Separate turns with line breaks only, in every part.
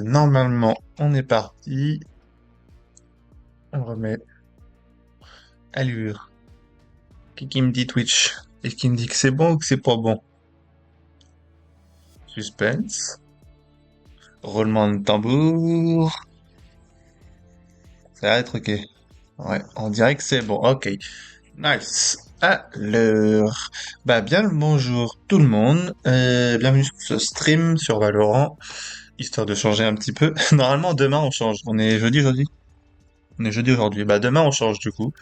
Normalement, on est parti. On remet allure. Qui me dit Twitch? Et qui me dit que c'est bon ou que c'est pas bon? Suspense. Roulement de tambour. Ça va être ok. Ouais, on dirait que c'est bon. Ok. Nice. Alors, bah bien le bonjour tout le monde. Bienvenue sur ce stream sur Valorant, histoire de changer un petit peu. Normalement demain on change. On est jeudi aujourd'hui. On est jeudi aujourd'hui. Bah demain on change du coup.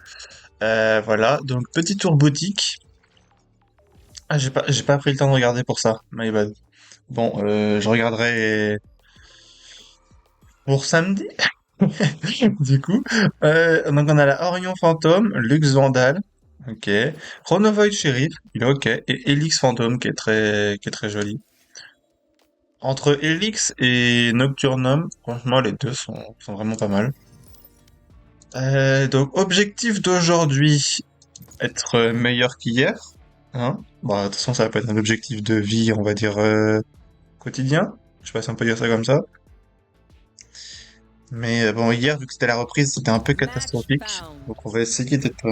Voilà. Donc petit tour boutique. Ah j'ai pas pris le temps de regarder pour ça. My bad. Bon, je regarderai pour samedi. Du coup, donc on a la Orion Fantôme, Lux Vandal, ok, Chronovoid Sheriff, il est ok, et Helix Fantôme qui est très joli. Entre Helix et Nocturnum, franchement les deux sont vraiment pas mal. Donc objectif d'aujourd'hui, être meilleur qu'hier, hein. Bon, de toute façon ça va pas être un objectif de vie, on va dire quotidien. Je sais pas si on peut dire ça comme ça. Mais bon, hier, vu que c'était la reprise, c'était un peu
Match
catastrophique.
found.
Donc on va essayer d'être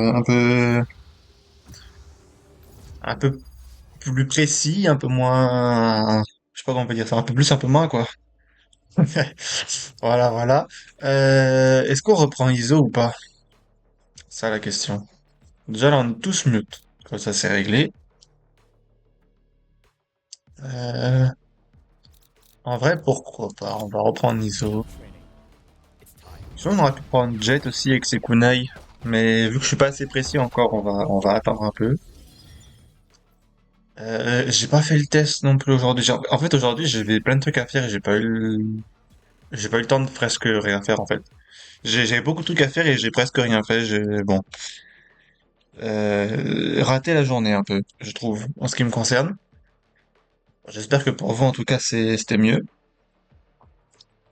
un peu plus précis, un peu moins, je sais pas comment on peut dire ça, un peu plus, un peu moins, quoi. Voilà, voilà. Est-ce qu'on reprend ISO ou pas? Ça, la question. Déjà, là, on est tous mute. Comme ça, c'est réglé. Euh, En vrai, pourquoi pas? On va reprendre ISO. Sinon, on aurait pu prendre Jet aussi avec ses kunai. Mais vu que je suis pas assez précis encore, on va attendre un peu. J'ai pas fait le test non plus aujourd'hui. En fait, aujourd'hui, j'avais plein de trucs à faire et j'ai pas eu le temps de presque rien faire, en fait. J'avais beaucoup de trucs à faire et j'ai presque rien fait. Bon, raté la journée un peu, je trouve, en ce qui me concerne. J'espère que pour vous, en tout cas, c'était mieux.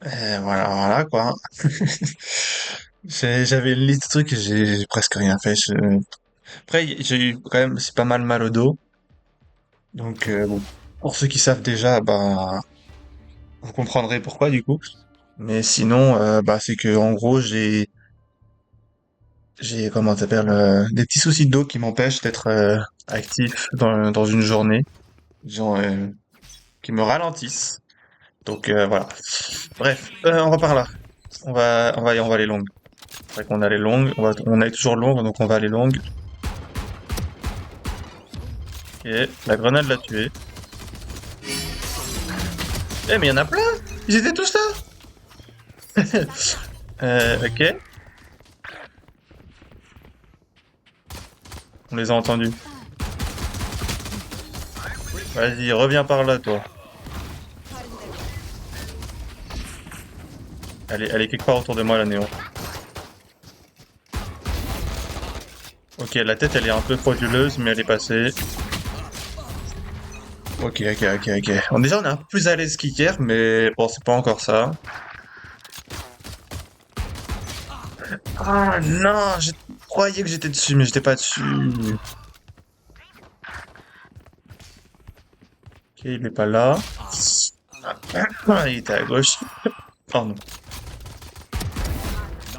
Voilà, voilà, quoi. J'avais une liste de trucs et j'ai presque rien fait. Après, j'ai eu quand même, c'est pas mal au dos. Donc, bon. Pour ceux qui savent déjà, bah, vous comprendrez pourquoi, du coup. Mais sinon, bah, c'est que en gros, j'ai comment ça s'appelle des petits soucis de dos qui m'empêchent d'être actif dans une journée, disons, qui me ralentissent. Donc voilà. Bref, on repart là. On va aller longue. C'est vrai qu'on allait longue, on est toujours longue, donc on va aller longue. Et la grenade l'a tué. Eh mais il y en a plein. Ils étaient tous là. Ok, on les a entendus. Vas-y, reviens par là, toi. Elle est quelque part autour de moi, la néon. Ok, la tête, elle est un peu frauduleuse, mais elle est passée. Ok, ok, ok, ok. Bon, déjà, on est un peu plus à l'aise qu'hier, mais bon, c'est pas encore ça. Ah non, je croyais que j'étais dessus, mais j'étais pas dessus. Ok, il est pas là. Ah, il était à gauche. Pardon.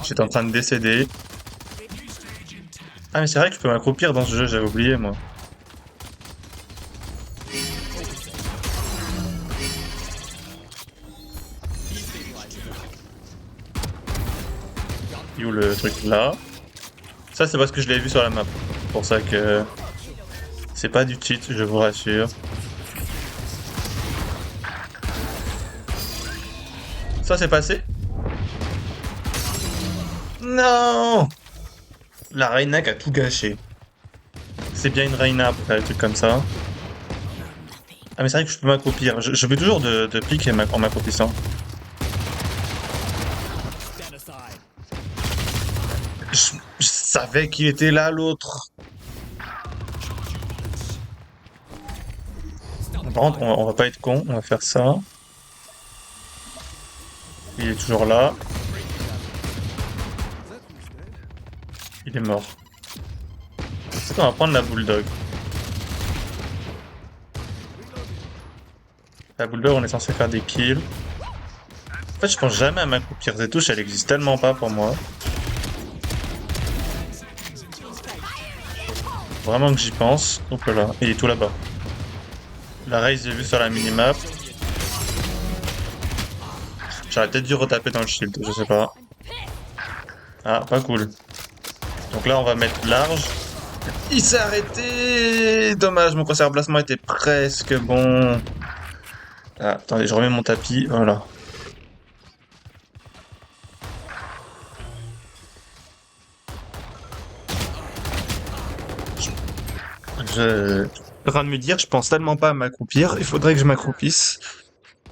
J'étais en train de décéder. Ah, mais c'est vrai que je peux m'accroupir dans ce jeu, j'avais oublié, moi. Il est où le truc là? Ça, c'est parce que je l'ai vu sur la map. C'est pour ça que c'est pas du cheat, je vous rassure. Ça, c'est passé? Non! La Reina qui a tout gâché. C'est bien une Reina pour faire des trucs comme ça. Ah mais c'est vrai que je peux m'accroupir. Je fais toujours de pique en m'accroupissant. Je savais qu'il était là l'autre. Par contre, on va pas être con, on va faire ça. Il est toujours là. Il est mort. C'est qu'on va prendre la bulldog. La bulldog, on est censé faire des kills. fait, je pense jamais à m'accroupir. Cette touche, elle existe tellement pas pour moi. Vraiment que j'y pense. Hop là, il est tout là-bas. La raise, j'ai vu sur la minimap. J'aurais peut-être dû retaper dans le shield, je sais pas. Ah, pas cool. Donc là, on va mettre large. Il s'est arrêté! Dommage, mon concert placement était presque bon. Ah, attendez, je remets mon tapis. Voilà. Je suis en train de me dire, je pense tellement pas à m'accroupir. Il faudrait que je m'accroupisse.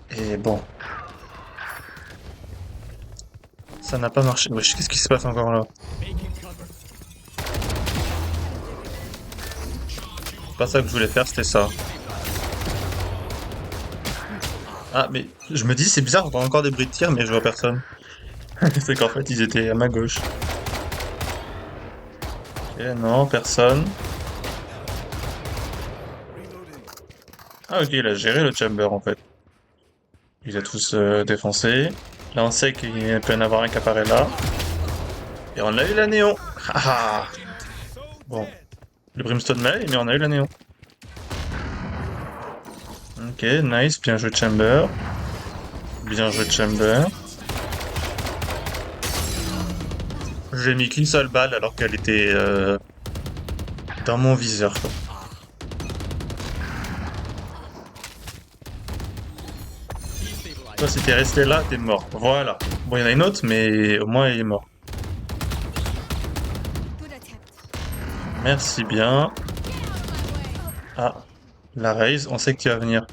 Et bon, ça n'a pas marché. Wesh, qu'est-ce qui se passe encore là? C'est pas ça que je voulais faire, c'était ça. Ah, mais je me dis, c'est bizarre, j'entends encore des bruits de tir, mais je vois personne. C'est qu'en fait, ils étaient à ma gauche. Ok, non, personne. Ah, ok, il a géré le chamber en fait. Il a tous défoncé. Là, on sait qu'il peut y en avoir un qui apparaît là. Et on a eu la néon. Ah ah. Bon, le brimstone mal, mais on a eu la néon. Ok, nice, bien joué chamber. Bien joué chamber. J'ai mis qu'une seule balle alors qu'elle était dans mon viseur, quoi. Toi, si t'es resté là, t'es mort. Voilà. Bon, il y en a une autre, mais au moins, il est mort. Merci bien. Ah, la raise, on sait que tu vas venir.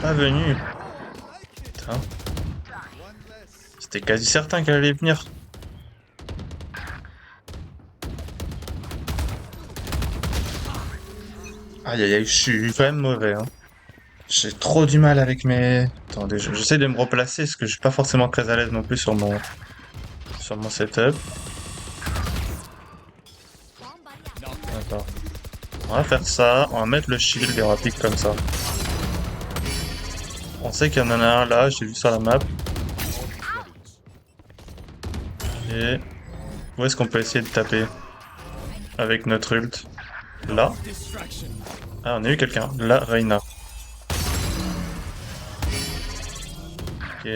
Pas venu. Putain. C'était quasi certain qu'elle allait venir. Aïe aïe aïe, je suis quand même mauvais, hein. J'ai trop du mal avec mes... Attendez, j'essaie de me replacer parce que je suis pas forcément très à l'aise non plus sur mon setup. D'accord. On va faire ça, on va mettre le shield et on va pique comme ça. On sait qu'il y en a un là, j'ai vu sur la map. Et où est-ce qu'on peut essayer de taper avec notre ult? Là. Ah, on a eu quelqu'un. Là, Reina. Ok.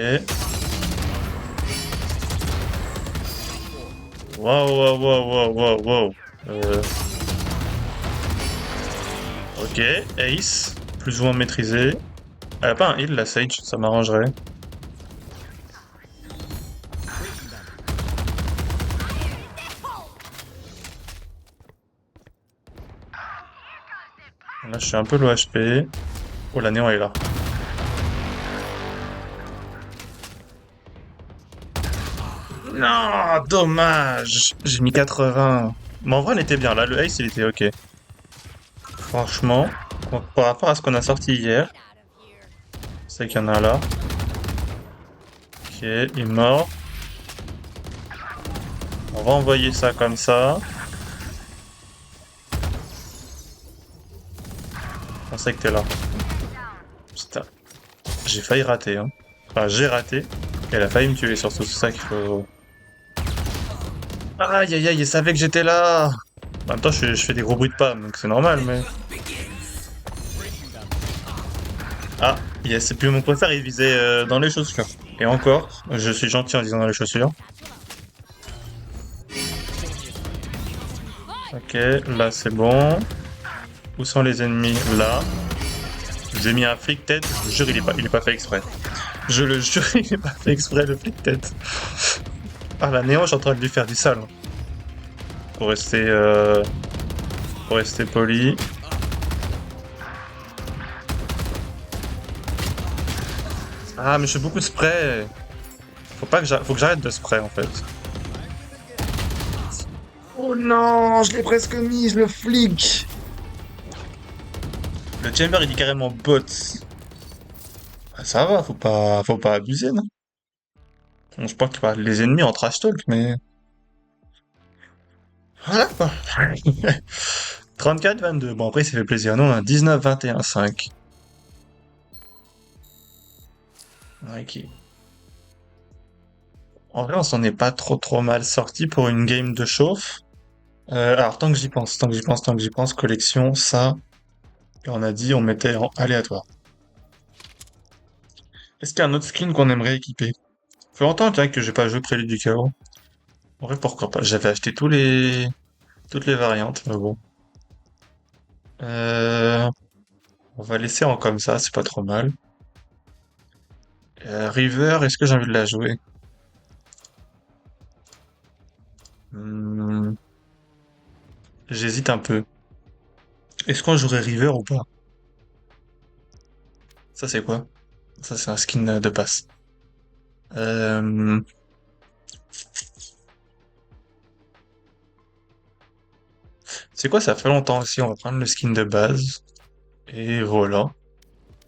Waouh, waouh, waouh, waouh, waouh, waouh. Ok, Ace. Plus ou moins maîtrisé. Elle a pas un heal, la Sage, ça m'arrangerait. Là, je suis un peu low HP. Oh, la néon est là. Non, dommage. J'ai mis 80. Mais en vrai, elle était bien. Là, le Ace, il était ok. Franchement, par rapport à ce qu'on a sorti hier, c'est qu'il y en a un là. Ok, il est mort. On va envoyer ça comme ça. On sait que t'es là. Putain, j'ai failli rater, hein. Enfin, j'ai raté. Elle a failli me tuer, surtout, c'est ça qu'il faut... Aïe, aïe, aïe, il savait que j'étais là. En même temps, je fais des gros bruits de pas, donc c'est normal, mais... Ah, yes, c'est plus mon préféré, il visait dans les chaussures. Et encore, je suis gentil en disant dans les chaussures. Ok, là c'est bon. Où sont les ennemis? Là. J'ai mis un flic tête, je vous jure, il est pas fait exprès. Je le jure, il est pas fait exprès, le flic tête. Ah, la néon, je suis en train de lui faire du sale. Pour rester, pour rester poli. Ah, mais je fais beaucoup de spray. Faut que j'arrête de spray, en fait. Oh non, je l'ai presque mis, je le flic. Le chamber, il dit carrément bot. Ah, ça va, faut pas abuser, non? Bon, je pense que les ennemis en trash talk, mais... Voilà, quoi. 34-22. Bon, après, ça fait plaisir. Nous, on a 19-21-5. Ok. En vrai, on s'en est pas trop mal sorti pour une game de chauffe. Alors, tant que j'y pense, collection, ça, et on a dit, on mettait en aléatoire. Est-ce qu'il y a un autre skin qu'on aimerait équiper? Ça fait longtemps, tiens, que j'ai pas joué Prélude du Chaos. En vrai, pourquoi pas? J'avais acheté toutes les variantes, mais bon. Euh, on va laisser en comme ça, c'est pas trop mal. River, est-ce que j'ai envie de la jouer? Hmm, j'hésite un peu. Est-ce qu'on jouerait River ou pas? Ça, c'est quoi? Ça, c'est un skin de passe. Euh, c'est quoi, ça fait longtemps aussi, on va prendre le skin de base. Et voilà.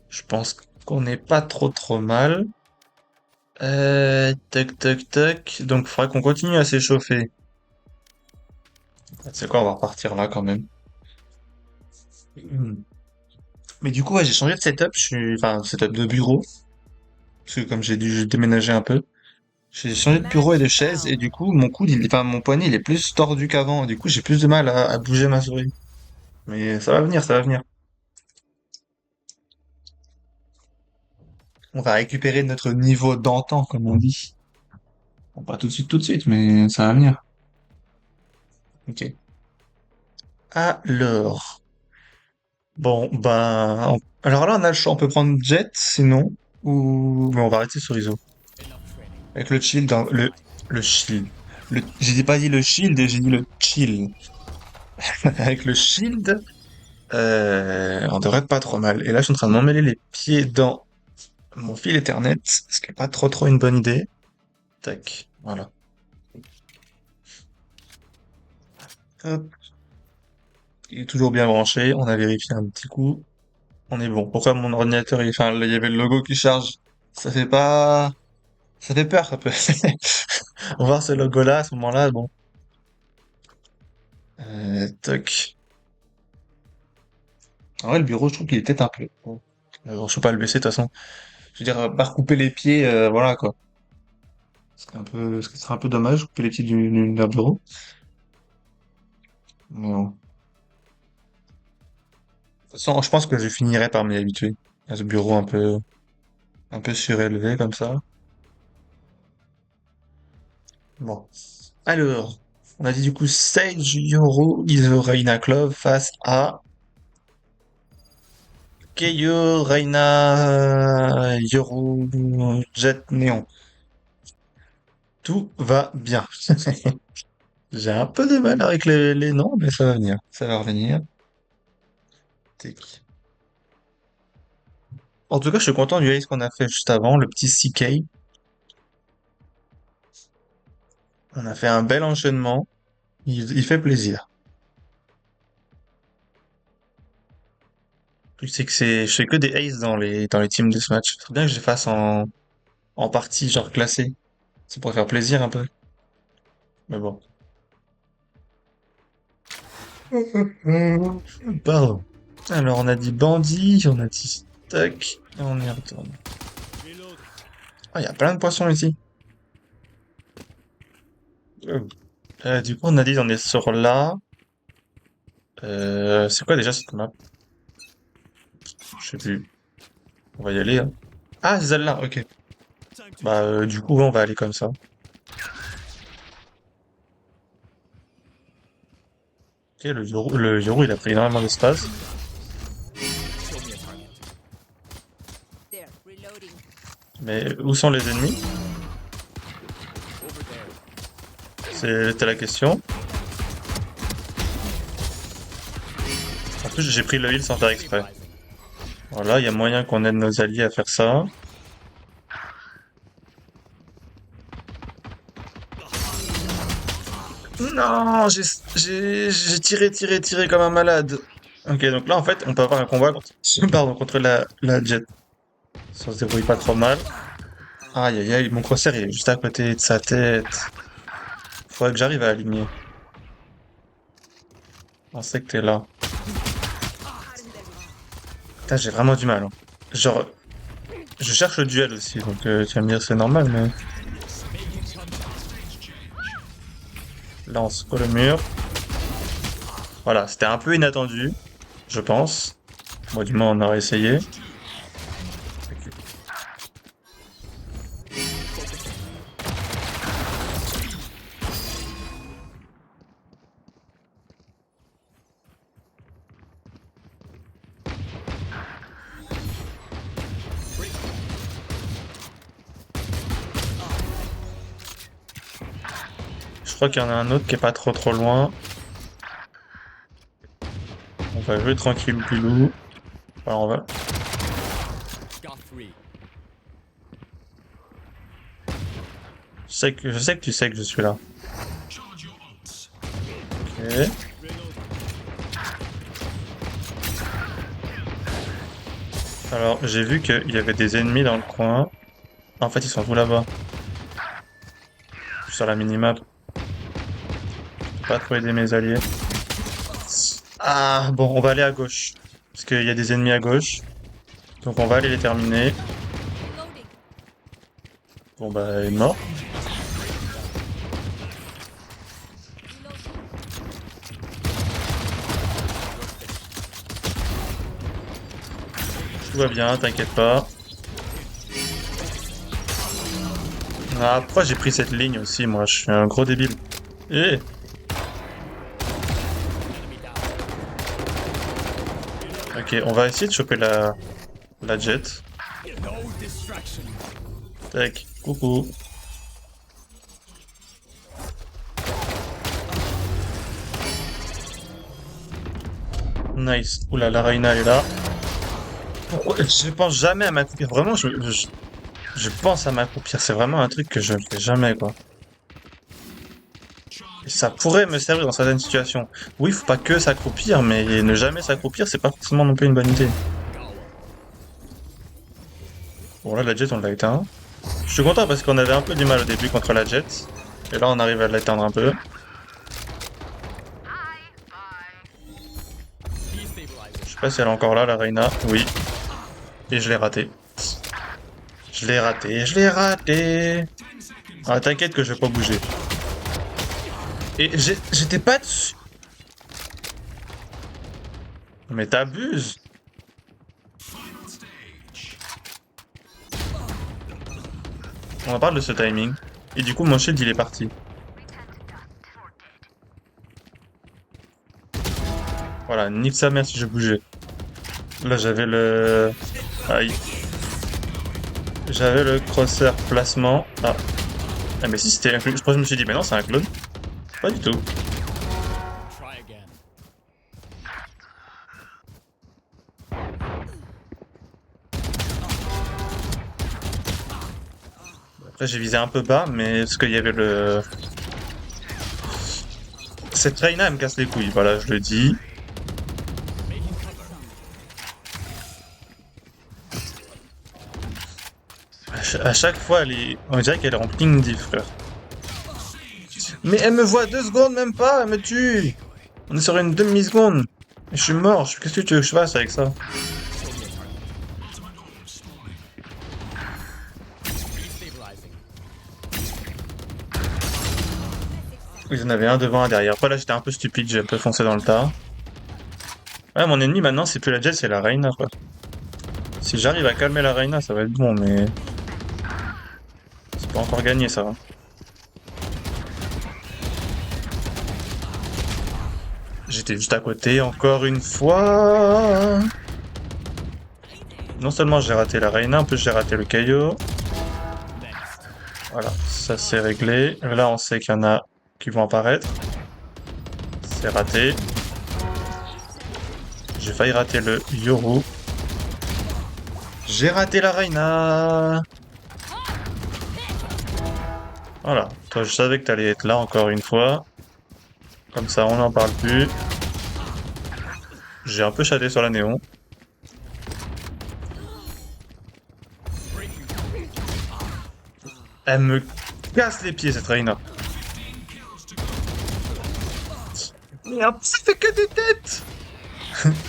Je pense qu'on n'est pas trop mal. Toc toc toc. Donc, il faudrait qu'on continue à s'échauffer. C'est quoi, on va repartir là quand même. Hmm. Mais du coup, ouais, j'ai changé de setup. Enfin, setup de bureau. Parce que comme j'ai dû déménager un peu. J'ai changé de bureau et de
Nice
chaise. Et
found.
du coup, enfin, mon poignet, il est plus tordu qu'avant. Du coup, j'ai plus de mal à bouger ma souris. Mais ça va venir, ça va venir. On va récupérer notre niveau d'antan, comme on dit. Bon, pas tout de suite, mais ça va venir. Ok. Alors. Bon, ben, alors là, on a le choix. On peut prendre Jet, sinon, ou, mais on va arrêter sur ISO.
Enough training.
Avec le shield, le shield. J'ai pas dit le shield, j'ai dit le chill. Avec le shield, on devrait être pas trop mal. Et là, je suis en train de m'emmêler les pieds dans mon fil Ethernet, ce qui est pas trop une bonne idée. Tac, voilà. Hop, il est toujours bien branché. On a vérifié un petit coup. On est bon. Pourquoi mon ordinateur, enfin, il y avait le logo qui charge. Ça fait pas, ça fait peur, ça peut. On va voir ce logo-là, à ce moment-là, bon. Toc. En vrai, le bureau, je trouve qu'il est peut-être un peu. Bon. Bon, je peux pas le baisser, de toute façon. Je veux dire, pas recouper les pieds, voilà, quoi. Ce qui serait un peu dommage, couper les pieds d'un bureau. Mais bon. De toute façon, je pense que je finirai par m'y habituer. À ce bureau un peu surélevé, comme ça. Bon. Alors. On a dit du coup Sage, Yoru, Reina Clove face à Keio, Reina, Yoru, Jet Néon. Tout va bien. J'ai un peu de mal avec les noms, mais ça va venir. Ça va revenir. Tic. En tout cas, je suis content du race qu'on a fait juste avant, le petit CK. On a fait un bel enchaînement. Il fait plaisir. Le truc, c'est que je fais que des aces dans les teams de ce match. C'est bien que je les fasse en partie, genre classée. Ça pourrait faire plaisir un peu. Mais bon. Pardon. Alors, on a dit bandit, on a dit stock, et on y retourne.
Reloading.
Ah, il y a plein de poissons ici. Euh, du coup, on a dit on est sur là. C'est quoi déjà cette map? Je sais plus. On va y aller, hein. Ah, c'est celle-là, ok.
Time to
Bah,
jump.
du coup, ouais, on va aller comme ça. Ok, le Yoru, il a pris énormément d'espace.
Show me a target.
There, reloading.
Mais où sont les ennemis?
Over there.
C'était la question. En plus, j'ai pris le heal sans faire exprès.
Stabilizing.
Voilà, il y a moyen qu'on aide nos alliés à faire ça. Non, j'ai tiré comme un malade. Ok, donc là, en fait, on peut avoir un combat contre, pardon, contre la Jet. Ça se débrouille pas trop mal. Aïe, aïe, aïe, mon crosshair il est juste à côté de sa tête. Faudrait que j'arrive à aligner. On sait que t'es là. Putain, j'ai vraiment du mal, hein. Genre, Je cherche le duel aussi, donc tu vas me dire c'est normal, mais là on se colle au mur. Voilà, c'était un peu inattendu, je pense. Moi, du moins, on aurait essayé. Ok. Je crois qu'il y en a un autre qui est pas trop loin. On va jouer tranquille pilou. Alors on va.
Got three.
Je sais que tu sais que je suis là. Ok.
Reloading.
Alors j'ai vu qu'il y avait des ennemis dans le coin. En fait, ils sont tous là-bas. Sur la minimap. Je peux pas trop aider mes alliés. Ah bon, on va aller à gauche. Parce qu'il y a des ennemis à gauche. Donc on va aller les terminer.
Reloading.
Bon bah, il est mort. Tout va bien, t'inquiète pas. Ah, pourquoi j'ai pris cette ligne aussi, moi? Je suis un gros débile. Eh! Ok, on va essayer de choper la jet.
No distraction.
Tac, coucou. Nice. Oula, la Reina est là. Pourquoi? Je pense jamais à m'accroupir. Vraiment, je pense à m'accroupir. C'est vraiment un truc que je ne fais jamais, quoi. Et ça pourrait me servir dans certaines situations. Oui, faut pas que s'accroupir, mais ne jamais s'accroupir, c'est pas forcément non plus une bonne idée. Bon, là, la jet, on l'a éteint. Je suis content parce qu'on avait un peu du mal au début contre la jet. Et là, on arrive à l'éteindre un peu. Je sais pas si elle est encore là, la Reina. Oui. Et je l'ai raté. Je l'ai raté, je l'ai raté. Ah, t'inquiète que je vais pas bouger. Et j'étais pas dessus. Mais t'abuses. On en parle de ce timing. Et du coup, mon shield, il est parti. Voilà, nique sa mère si je bougeais. Là, j'avais le... Aïe. J'avais le crosshair placement. Ah. Ah, mais si c'était un clone. Je me suis dit, mais non, c'est un clone. Pas du tout.
Try again.
Après, j'ai visé un peu bas, mais parce qu'il y avait le... Cette Reina, elle me casse les couilles. Voilà, je le dis. À chaque fois, on dirait qu'elle est en ping diff, frère. Mais elle me voit 2 secondes, même pas, elle me tue. On est sur une demi-seconde. Je suis mort, qu'est-ce que tu veux que je fasse avec ça?
Destabilizing.
Il y en avait un devant, un derrière. Après là, j'étais un peu stupide, j'ai un peu foncé dans le tas. Ouais, mon ennemi maintenant, c'est plus la Jet, c'est la Reina, quoi. Si j'arrive à calmer la Reina, ça va être bon, mais... C'est pas encore gagné, ça. J'étais juste à côté, encore une fois. Non seulement j'ai raté la Reina, en plus j'ai raté le Caillou.
Next.
Voilà, ça c'est réglé. Là, on sait qu'il y en a qui vont apparaître. C'est raté. J'ai failli rater le Yoru. J'ai raté la Reina. Voilà, toi je savais que t'allais être là encore une fois. Comme ça, on n'en parle plus. J'ai un peu chaté sur la néon. Elle me casse les pieds, cette Reina. Merde, ça fait que des têtes.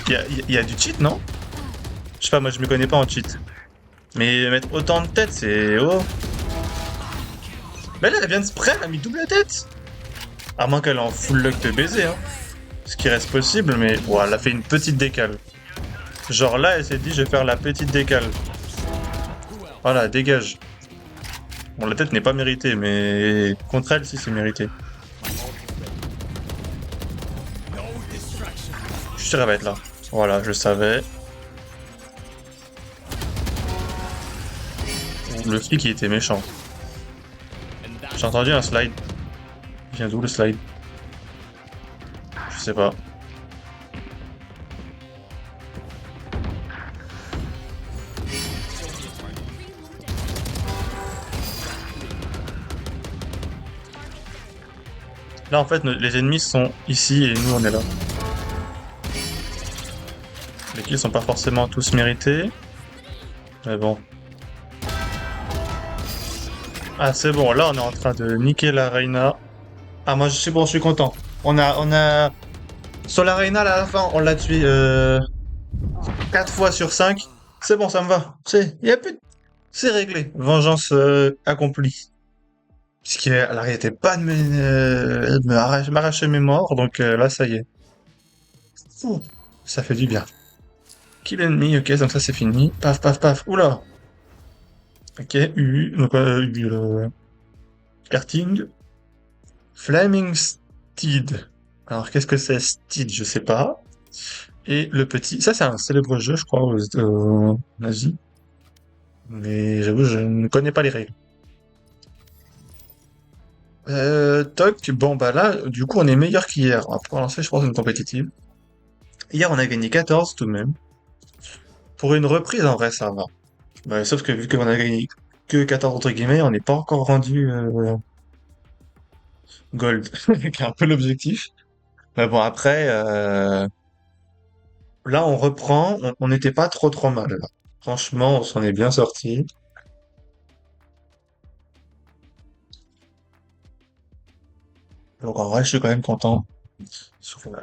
Il y a du cheat, non? Je sais pas, moi je me connais pas en cheat. Mais mettre autant de têtes, c'est... Oh. Mais là, elle vient de spray, elle a mis double tête. À moins qu'elle est en full luck de baiser, hein. Ce qui reste possible, mais... Bon, elle a fait une petite décale. Genre là, elle s'est dit, je vais faire la petite décale. Voilà, dégage. Bon, la tête n'est pas méritée, mais... Contre elle, si, c'est mérité.
No distraction.
Je suis sûr qu'elle va être là. Voilà, je le savais. Le flic, il était méchant.
And
J'ai
that's
entendu un slide. Il vient d'où le slide? Je sais pas. Là, en fait, les ennemis sont ici et nous, on est là. Les kills sont pas forcément tous mérités. Mais bon. Ah, c'est bon. Là, on est en train de niquer la Reina. Ah, moi, je suis bon, je suis content. On a... Sur la Reina, là, à la fin, on l'a tué 4 fois sur 5. C'est bon, ça me va. Y a plus de... C'est réglé. Vengeance accomplie. Puisqu'elle arrêtait pas de m'arracher mes morts, donc là, ça y est. Ouh, ça fait du bien. Kill enemy, ok, donc ça c'est fini. Paf, paf, paf. Oula! Ok, donc Erting. Flaming Steed. Alors, qu'est-ce que c'est Steed? Je sais pas. Et le petit... Ça, c'est un célèbre jeu, je crois, en Asie. Mais j'avoue, je ne connais pas les règles. Toc, bon bah là, du coup, on est meilleur qu'hier. On va pouvoir lancer, je pense, une compétitive. Hier, on a gagné 14 tout de même. Pour une reprise, en vrai, ça va. Bah, sauf que vu qu'on a gagné que 14 entre guillemets, on n'est pas encore rendu gold, qui est un peu l'objectif. Mais bon, après, là, on reprend. On n'était pas trop mal, là. Franchement, on s'en est bien sorti. Donc, en vrai, je suis quand même content.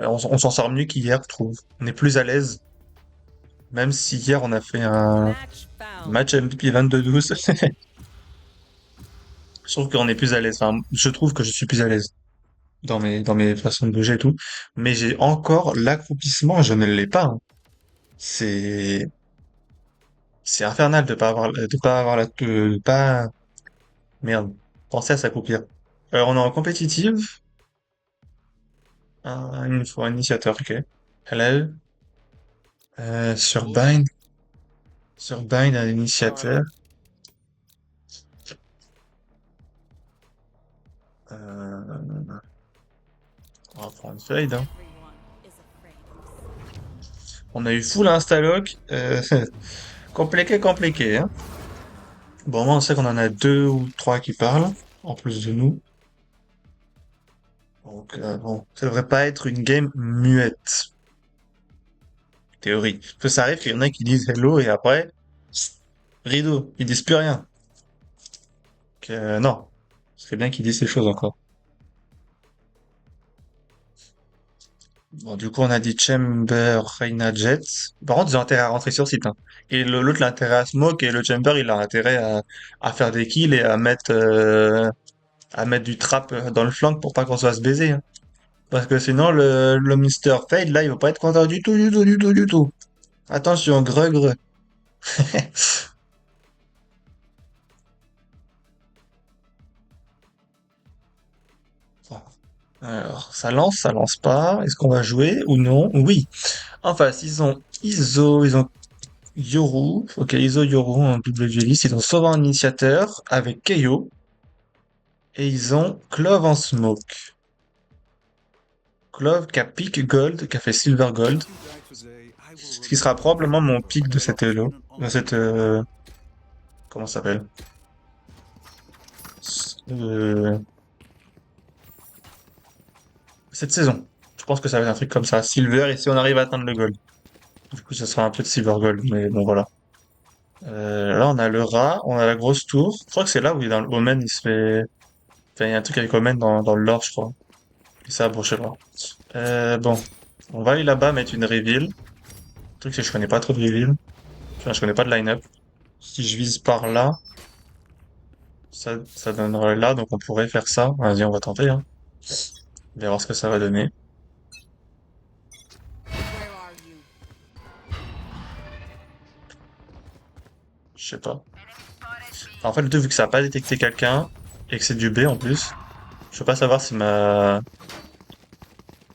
On s'en sort mieux qu'hier, je trouve. On est plus à l'aise. Même si hier, on a fait un
Match found.
match MVP 22-12. Je trouve qu'on est plus à l'aise. Enfin, je trouve que je suis plus à l'aise dans mes façons de bouger et tout. Mais j'ai encore l'accroupissement, je ne l'ai pas, hein. C'est, c'est infernal de pas avoir de pas, merde, penser à s'accroupir. On est en compétitive, une fois initiateur, ok. Hello, sur Bind, un initiateur. Euh, on va prendre Fade, hein.
Everyone is afraid.
On a eu full instalock, compliqué, hein. Bon, moi, on sait qu'on en a deux ou trois qui parlent, en plus de nous. Donc, bon, ça devrait pas être une game muette. Théorie. Parce que ça arrive qu'il y en a qui disent hello et après, rideau, ils disent plus rien. Donc, non. C'est bien qu'ils disent ces choses encore. Bon, du coup, on a dit Chamber, Reina Jet. Par contre, ils ont intérêt à rentrer sur site, hein. Et l'autre, il a intérêt à smoke et le Chamber, il a intérêt à faire des kills et à mettre du trap dans le flank pour pas qu'on se fasse baiser, hein. Parce que sinon, le Mr. Fade, là, il va pas être content du tout, du tout, du tout, du tout. Attention, greu. Alors, ça lance pas. Est-ce qu'on va jouer ou non? Oui. En face, ils ont Iso, ils ont Yoru. Ok, Iso, Yoru en double dueliste. Ils ont Sauvant Initiateur avec Keio. Et ils ont Clove en smoke. Clove qui a pick gold, qui a fait silver gold. Ce qui sera probablement mon pick de cette elo. De cette, comment ça s'appelle? Euh, cette saison. Je pense que ça va être un truc comme ça. Silver, et si on arrive à atteindre le gold. Du coup, ça sera un peu de silver gold, mais bon, voilà. Là, on a le rat, on a la grosse tour. Je crois que c'est là où il est dans le Omen, il se fait... Enfin, il y a un truc avec Omen dans le lore, je crois. Et ça, bon, je sais pas. Bon. On va aller là-bas mettre une reveal. Le truc, c'est que je connais pas trop de reveal. Enfin, je connais pas de line-up. Si je vise par là, ça donnerait là, donc on pourrait faire ça. Vas-y, on va tenter, hein. On va voir ce que ça va donner.
Where are you?
Je sais pas. Enfin, en fait, le tout, vu que ça a pas détecté quelqu'un, et que c'est du B en plus, je peux pas savoir si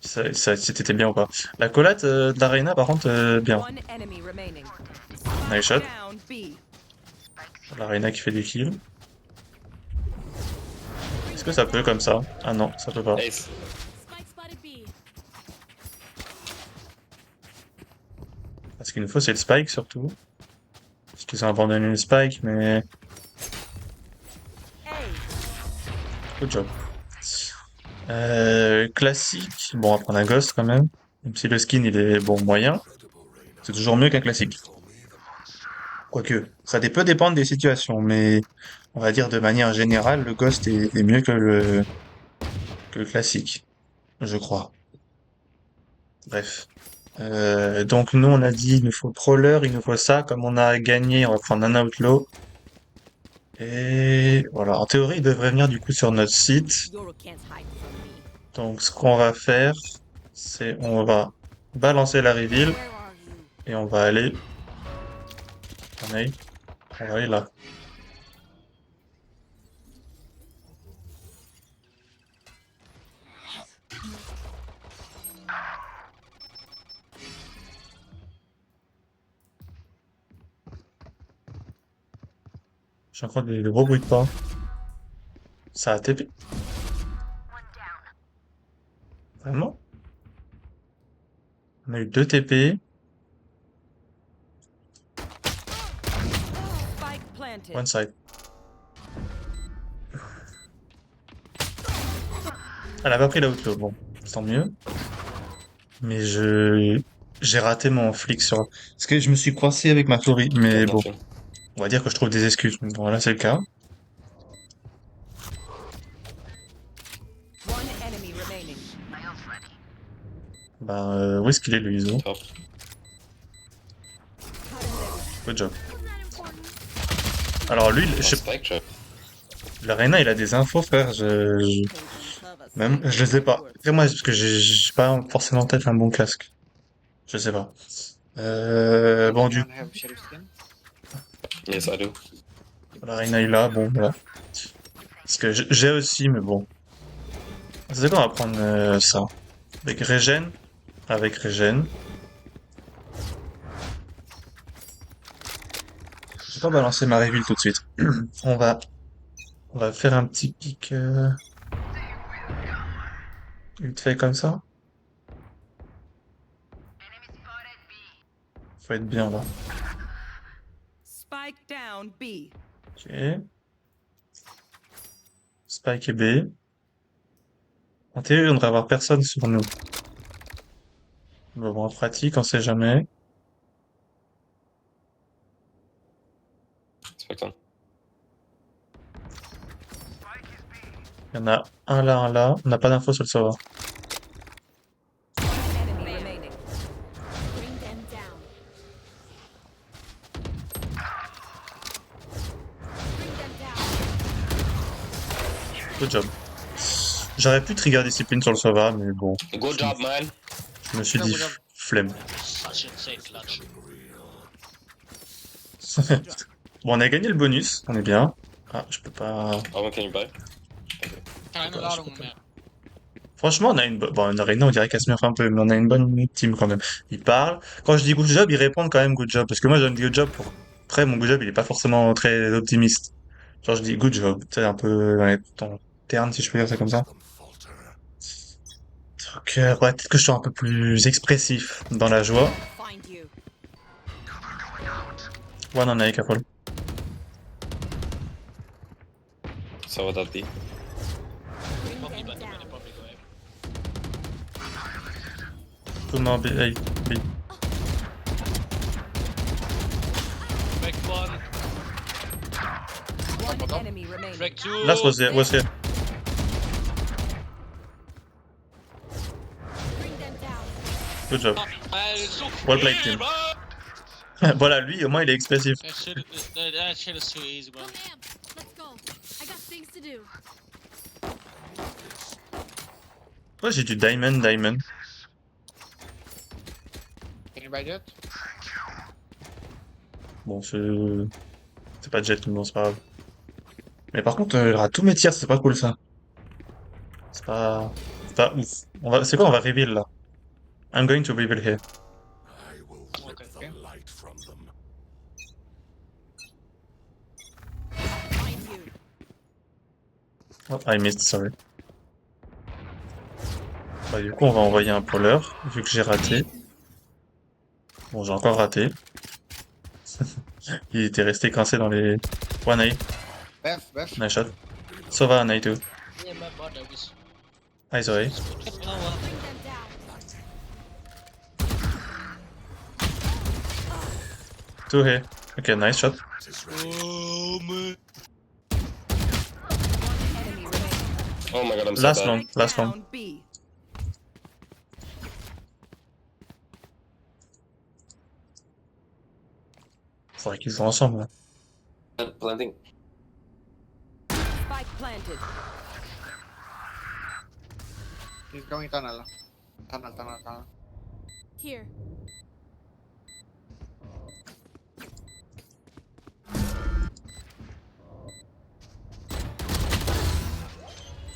si c'était bien ou pas. La collate de l'Arena, par contre, bien.
One enemy remaining.
Nice shot.
Down B.
L'Arena qui fait des kills. Est-ce que ça peut comme ça? Ah non, ça peut pas.
Ace.
Spike spotted B.
Ce qu'il nous faut, c'est le spike surtout. Parce qu'ils ont abandonné le spike, mais
A.
good job. Classique. Bon, on va prendre un Ghost quand même. Même si le skin il est bon moyen, c'est toujours mieux qu'un classique. Quoique, peut dépendre des situations, mais on va dire de manière générale, le Ghost est mieux que le classique, je crois. Bref. Donc nous on a dit il nous faut Prowler, il nous faut ça. Comme on a gagné, on va prendre un Outlaw. Et voilà. En théorie, il devrait venir du coup sur notre site.
Yoru can't hide from me.
Donc ce qu'on va faire, c'est on va balancer la reveal
Where are you?
et on va aller. On va aller là. J'ai encore des gros bruits de pas. Ça a TP. Vraiment? On a eu 2 TP.
Spike planted.
One side. Elle a pas pris l'outlaw, bon, tant mieux. Mais j'ai raté mon flic sur. Parce que je me suis coincé avec ma souris, mais
Got
bon,
nothing.
on va dire que je trouve des excuses. Bon, là c'est le cas.
One enemy remaining.
Bah, où est-ce qu'il est le ISO?
Top.
Good job. Alors lui, je sais pas,
Spike trap.
l'Arena il a des infos, frère. Même, je les ai pas. Après moi, parce que j'ai pas forcément peut-être un bon casque. Je sais pas. Bon, du
Anyone have sheriff skin?
Yes, I do.
l'Arena est là, bon, voilà. Parce que j'ai aussi, mais bon. C'est quoi, on va prendre ça. Avec Regen. Avec Regen. Je vais pas balancer ma reveal tout de suite. On va, on va faire un petit pic vite fait comme ça. Faut être bien là.
Spike down B.
Ok. Spike et B. En théorie, on devrait avoir personne sur nous. Bon, en pratique, on sait jamais.
Spike on.
Il y en a un là, un là. On n'a pas d'infos sur le serveur.
One enemy remaining. Bring them down. Bring them down.
Good job. J'aurais pu trigger discipline sur le serveur, mais bon.
Good job, man.
Je me suis dit, flemme.
Such insane clutch.
Bon, on a gagné le bonus. On est bien. Ah, je peux pas...
How one can you buy?
I'm
Gosh,
allowed
okay.
one, man.
Franchement, on a bon, une arena, on dirait qu'elle se nerf un peu, mais on a une bonne team quand même. Ils parlent. Quand je dis good job, ils répondent quand même good job. Parce que moi, je donne good job pour... Après, mon good job, il est pas forcément très optimiste. Genre, je dis good job. Tu sais, un peu dans les temps ternes, si je peux dire ça comme ça. Donc, ouais, peut-être que je suis un peu plus expressif dans la joie.
Find you.
One on A, careful.
So what that be?
Bring
Probably
them
better when
down.
they probably go ahead.
Tout le monde B, A, B.
Back one.
One enemy remaining.
Back two.
Last was here, was here.
Bring them down.
Good job.
So
Well played, team.
bro.
Voilà, lui, au moins, il est expressif.
That shit is too easy, bro.
Come amp. Let's go. I got things to do.
Moi, j'ai du Diamond.
Can you buy that?
Bon, c'est pas Jet, bon, c'est pas grave. Mais par contre, il aura tous mes tirs, c'est pas cool, ça. C'est pas ouf. C'est quoi, on va reveal, là? I'm going to reveal here.
Okay.
Find you.
Oh, I missed, sorry. Bah, du coup, on va envoyer un poller, vu que j'ai raté. Bon, j'ai encore raté. Il était resté coincé dans les... One eye,
Beth.
nice shot. Sova, un eye too.
Yeah, my brother was.
Eye, sorry.
Bring them down.
Two here. Okay, nice shot.
Oh man.
Enemy remaining.
Oh my god, I'm so
Last
bad.
long, last long.
Down B.
Faudrait qu'ils soient ensemble, là.
Planting.
Spike planted.
He's going tunnel. Tunnel.
Here.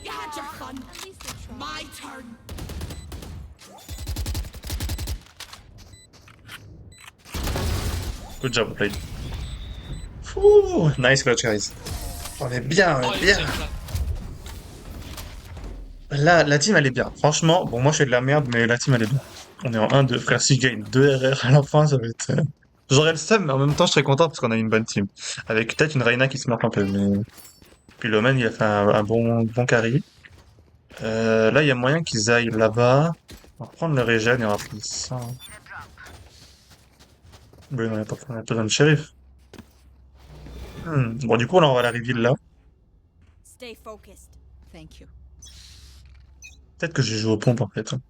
You had your fun.
At least they tried.
My turn.
Good job, played. Ouh, nice clutch, guys. On est bien, on
Oh,
est
you
bien.
said that.
Là, la team, elle est bien. Franchement, bon, moi, je fais de la merde, mais la team, elle est bien. On est en 1-2. Frère, si je gagne 2 RR à la fin, ça va être... J'aurais le seum, mais en même temps, je serais content parce qu'on a une bonne team. Avec peut-être une Reyna qui se marque un peu, mais... Puis Loman, il a fait un bon carry. Là, il y a moyen qu'ils aillent là-bas. On va prendre le régène et on va prendre ça. Oui, on a pas besoin de shérif. Bon, du coup, là, on va la reveal là.
Stay focused. Thank you.
Peut-être que j'ai joué aux pompes, en fait.
I'll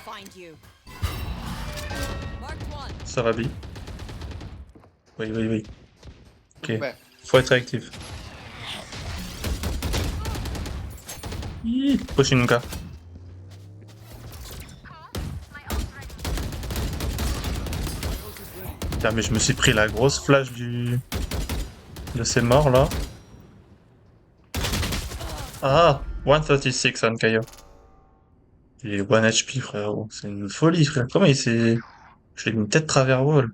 find you. Mark one.
Ça va bien. Oui. Ok.
Beth.
Faut être réactif. Poshinuka. Putain, mais je me suis pris la grosse flash de ces morts là. Ah, 136 on Kaio. Il est 1 HP, frérot. C'est une folie, frère. Comment il s'est... Je l'ai mis tête travers wall.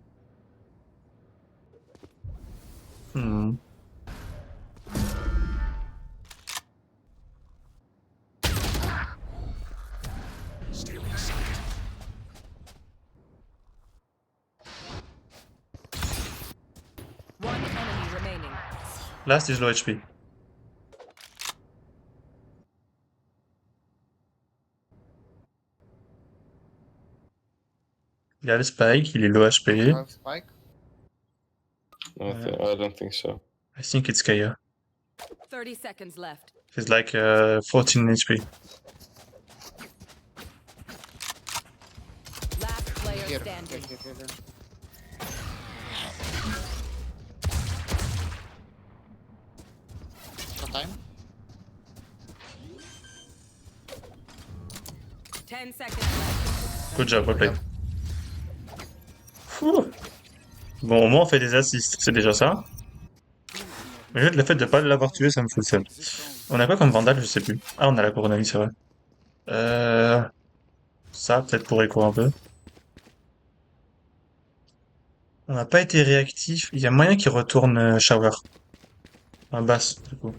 Hmm.
One enemy remaining.
Last is low HP. Il a le spike, il est low HP.
Spike.
I don't think so.
I think it's Kaio.
30 seconds left.
He's like 14 HP.
Last player
Here.
standing.
Here. What time?
10 seconds left.
Good job, well played. Ouh. Bon, au moins on fait des assists, c'est déjà ça. Mais juste le fait de pas l'avoir tué, ça me fout le seum. On a quoi comme Vandal, je sais plus. Ah, on a la Coronami, c'est vrai. Ça, peut-être pour écho un peu. On n'a pas été réactif. Il y a moyen qu'ils retournent Shower. Un basse, du coup.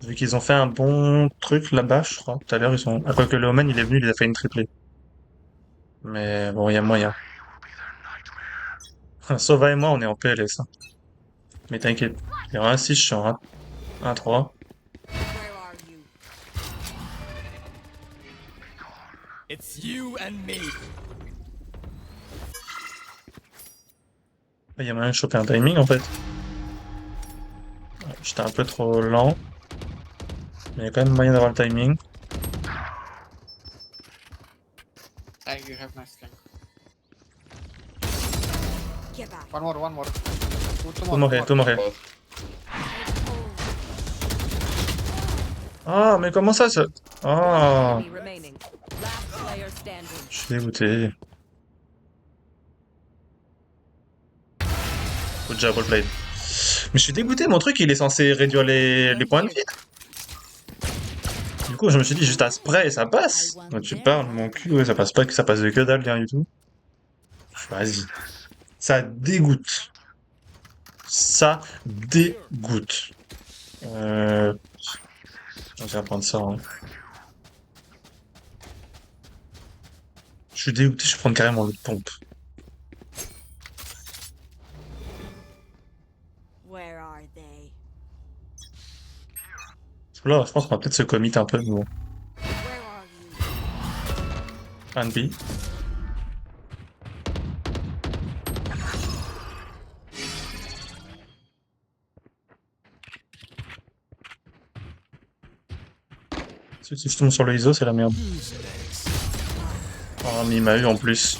Vu qu'ils ont fait un bon truc là-bas, je crois. Tout à l'heure, ils sont... Après que le Omen, il est venu, il a fait une triplée. Mais bon, il y a moyen. Sova et moi, on est en PLS. Hein. Mais t'inquiète. Il y aura un 6, je suis en 1-3.
Where are you?
It's you and me.
Il y a moyen de choper un timing, en fait. Ouais, j'étais un peu trop lent. Mais il y a quand même moyen d'avoir le timing.
Hey, you have nice skin.
Get back.
One more.
Tout mort. Ah, mais comment ça se... Ah,
Enemy remaining. Last player standing.
je suis dégoûté. Good job, well played. Mais je suis dégoûté, mon truc il est censé réduire les points de vie. Du coup, je me suis dit juste à spray et ça passe. Donc tu parles, mon cul, ouais, ça passe pas, que ça passe de que dalle, rien du tout. Vas-y. Ça dégoûte. Ça dégoûte. Je vais prendre ça. Hein. Je suis dégoûté, je vais prendre carrément le pompe.
Where are they?
Là, je pense qu'on va peut-être se commit un peu, mais bon.
Where are you?
Plan B. Si je tombe sur le ISO, c'est la merde. Oh, mais il m'a eu en plus.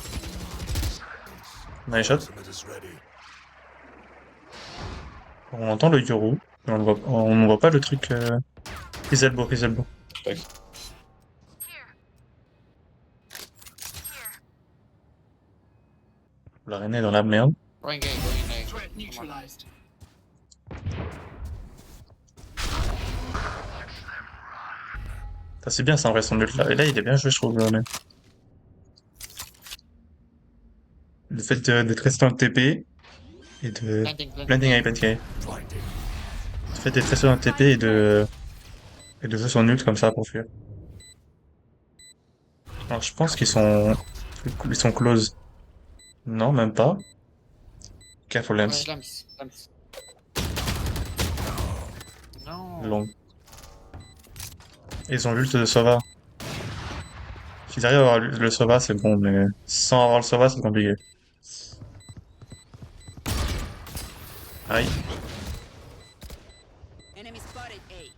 Nice shot. On entend le Yoru, mais on ne voit pas le truc. His elbow.
Thanks.
La reine est dans la merde.
Going A.
Threat neutralized.
Ça c'est bien, ça en reste en nul là. Et là, il est bien joué, je trouve. Même. Le fait d'être resté en TP et de. Planting A. Le fait d'être resté en TP et de jouer son ult comme ça pour fuir. Alors, je pense qu'ils sont close. Non, même pas. Careful Lens.
Lamps. Non.
Long. Et ils ont l'ult de Sova. S'ils arrivent à avoir le Sova, c'est bon, mais sans avoir le Sova, c'est compliqué. Aïe.
Enemy spotted A.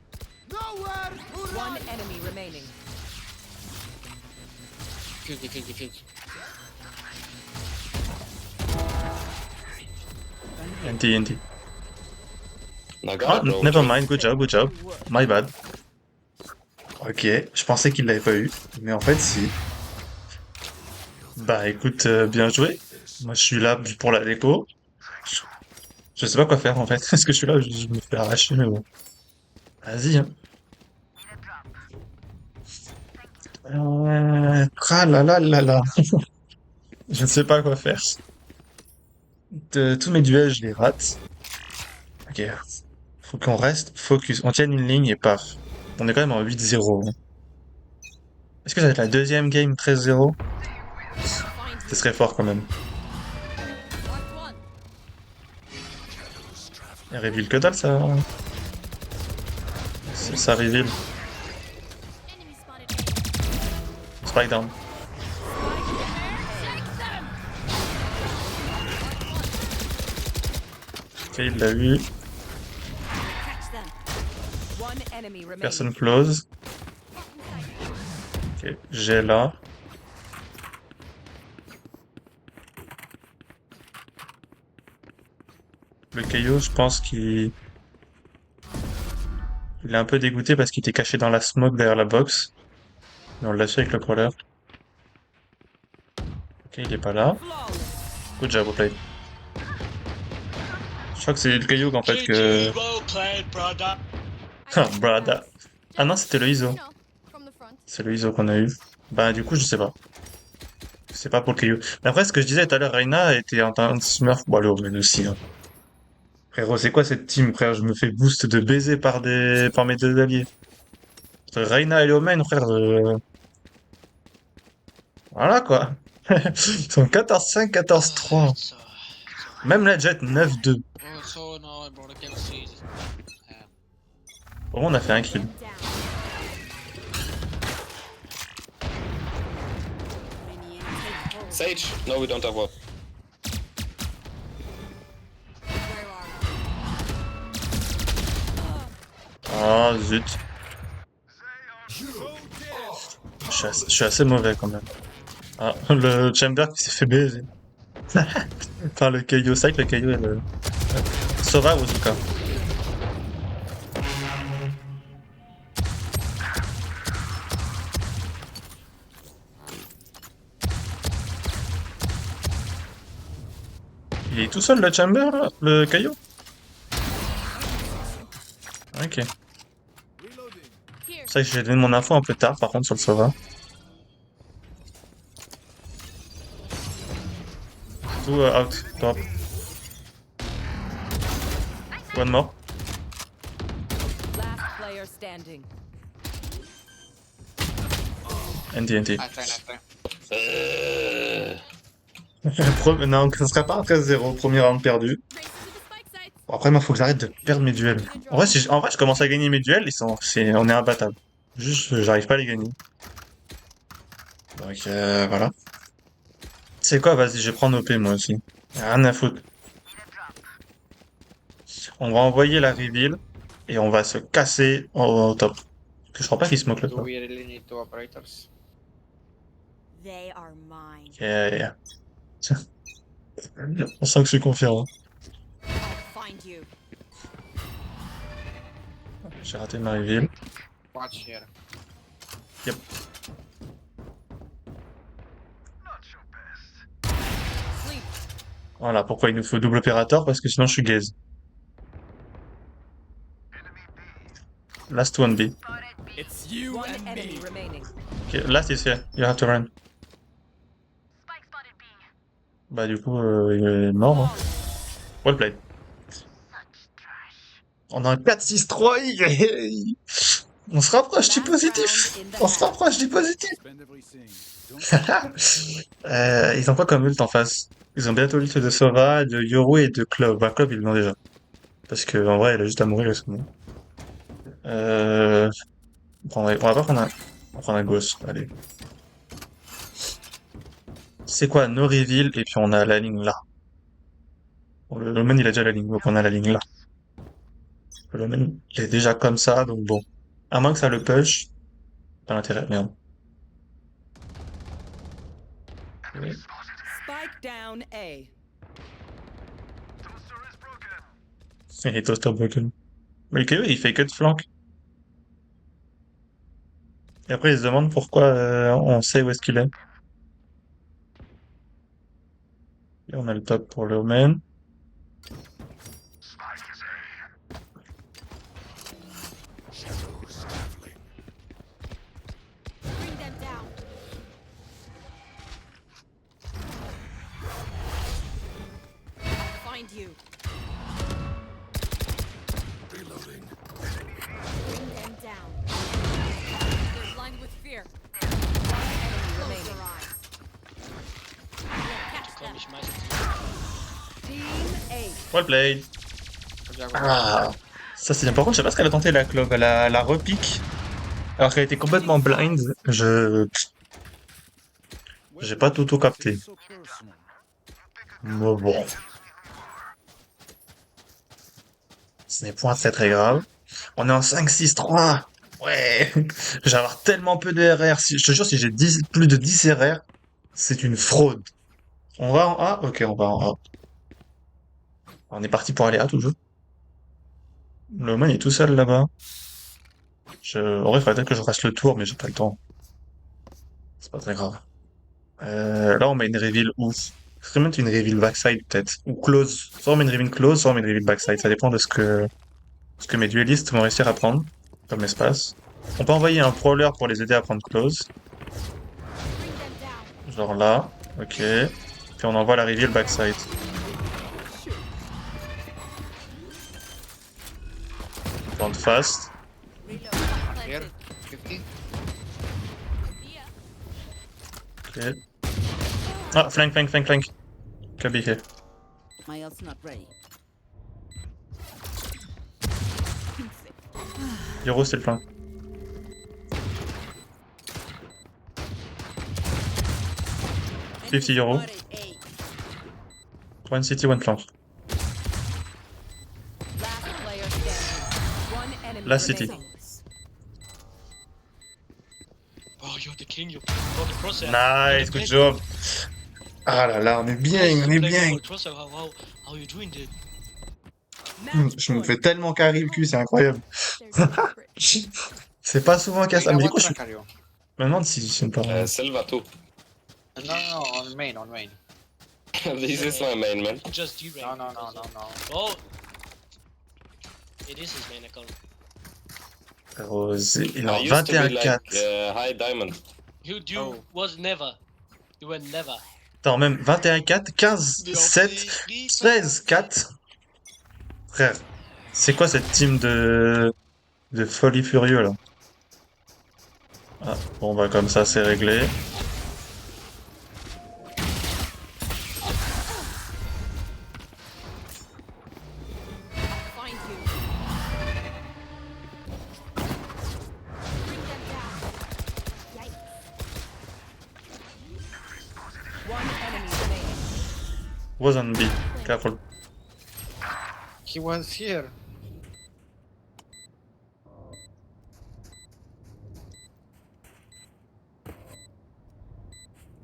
One enemy remaining.
Defuse.
NT.
Naga,
Ah,
bro.
never mind, good job. My bad. Ok, je pensais qu'il l'avait pas eu, mais en fait si. Bah écoute, bien joué. Moi je suis là pour la déco. Je sais pas quoi faire en fait. Est-ce que je suis là, je me fais arracher, mais bon. Vas-y, hein. Ah là là là là. Je ne sais pas quoi faire. Tous mes duels, je les rate. Ok. Faut qu'on reste focus. On tienne une ligne et paf. On est quand même en 8-0. Hein. Est-ce que ça va être la deuxième game 13-0? Ce serait fort quand même. Et reveal que dalle ça. Ça reveal.
Enemy spotted.
Spike down. Ok, il l'a eu.
Catch them. One enemy remaining.
Personne close. Ok, j'ai là. Le Kaio, je pense qu'il est un peu dégoûté parce qu'il était caché dans la smoke derrière la box. Mais on l'a su avec le crawler. Ok, il est pas là. Good job, well played. Je crois que c'est le Kaio en fait que...
Well played, brother.
Ah, brada. Ah non, c'était le ISO.
You know, from the front.
C'est le ISO qu'on a eu. Bah du coup, je sais pas. Je sais pas pour le Kaio. Mais après, ce que je disais tout à l'heure, Reyna était en train de smurf. Bon, allez, Omen aussi. Hein. Frérot, c'est quoi cette team, frère? Je me fais boost de baiser par mes deux alliés. Reyna et Omen, frère. Voilà quoi. Ils sont 14-5, 14-3. Même la Jet 9-2.
Oh, it's so annoying, bro. The game is easy.
Au moins, on a fait un kill.
Sage? No, we don't have one.
Where are you?
Ah, zut. Je suis assez mauvais quand même. Ah, le Chamber qui s'est fait baiser. Enfin, le Kaio, c'est vrai que le Kaio est le... Sova ou Zuka. Il est tout seul, le Chamber, là, le Kaio? Ok.
Here.
C'est vrai que j'ai donné mon info un peu tard, par contre, sur le Sova. Tout out, top. One more.
Last player standing.
NT, NT.
I try.
Non, ça sera pas un 13-0, premier round perdu.
Race to the spike sites.
Bon, après, moi, faut que j'arrête de perdre mes duels. En vrai, je commence à gagner mes duels, on est imbattable. Juste, j'arrive pas à les gagner. Donc, voilà. C'est quoi, vas-y, je vais prendre OP, moi aussi. Y'a rien à foutre. On va envoyer la reveal, et on va se casser au top. Parce que je crois pas qu'il smoke le
Do
top.
we really need two operators?
They are mine.
Yeah. Tiens. On sent que je suis confiant. Hein.
I'll find you.
J'ai raté ma reveal.
Watch here.
Sleep.
Voilà, pourquoi il nous faut double opérateur, parce que sinon je suis gaze. Last one B.
One enemy remaining.
Okay, last is here. You have to run. Bah du coup, il est mort. Hein. Well played. On a un 4-6-3. On se rapproche du positif. On se rapproche du positif. Ils ont quoi comme ult en face? Ils ont bientôt l'ult de Sova, de Yoru et de Clove. Bah Clove ils l'ont déjà. Parce que en vrai elle a juste à mourir le second. On va pas prendre un... On va prendre un Ghost. Allez. C'est quoi? No reveal et puis on a la ligne là. Bon, le Omen il a déjà la ligne, donc on a la ligne là. Le Omen il est déjà comme ça, donc bon. À moins que ça le push. Pas l'intérêt, merde. Oui.
Spike down A.
Et Toaster broken. Mais le KO il fait que de flank. Et après il se demande pourquoi on sait où est-ce qu'il est. Et on a le top pour le Omen.
Bring them down.
Find you.
Bring them down. They're blind with fear. Close
Remaining.
your eyes. Catch
Call
them.
me smash.
Team A.
Well played.
Jaguar.
Ah, ça c'est bien. Par contre, je sais pas ce qu'elle a tenté la Clove. Elle a repique. Alors qu'elle était complètement blind. J'ai pas tout capté. Mais bon. Ce n'est point très grave. On est en 5-6-3. Ouais. Je vais avoir tellement peu de RR. Je te jure, si j'ai plus de 10 RR, c'est une fraude. On va en A? Ok, on va en A. On est parti pour aller A toujours. Le man est tout seul là-bas. En vrai, il faudrait peut-être que je fasse le tour, mais j'ai pas le temps. C'est pas très grave. Là, on met une reveal où? Est-ce mettre une reveal backside peut-être? Ou close. Soit on met une reveal close, soit on met une reveal backside. Ça dépend de ce que mes duellistes vont réussir à prendre comme espace. On peut envoyer un prowler pour les aider à prendre close.
Bring them down.
Genre là. Ok. Puis on envoie la reveal backside. Plant fast.
Here. 50.
Yeah.
Ok. Ah, flank. Could be here.
My ult's not ready.
Yoru, c'est le flank.
Enemy
50 Euro.
spotted A.
One city, one flank.
Last player standing. One enemy
Last city.
remaining.
Oh, you're the king. You got the crosshair.
Nice, good job. Ah là là, on est bien,
Just
on est
play
bien.
normal cross. How you doing, dude?
Match
Je me
point.
fais tellement carry le cul, c'est incroyable.
There's a secret.
C'est pas souvent qu'à ça. Mais du
What
coup,
track are you?
me demande si je sais pas.
Silva too.
No, on main, on main.
This is my main, man.
Just D-rank.
No.
Oh! It is his main account.
Rosé. Il est
I
en
used to be
21-4.
like high diamond.
You
Oh.
was never. You were never.
Attends, même 21-4, 15-7, 13-4. Frère, c'est quoi cette team de folie furieux là? Ah, bon bah comme ça c'est réglé.
Find you.
Bring them down. Yikes.
One enemy remaining.
Was on B. Careful.
He was here.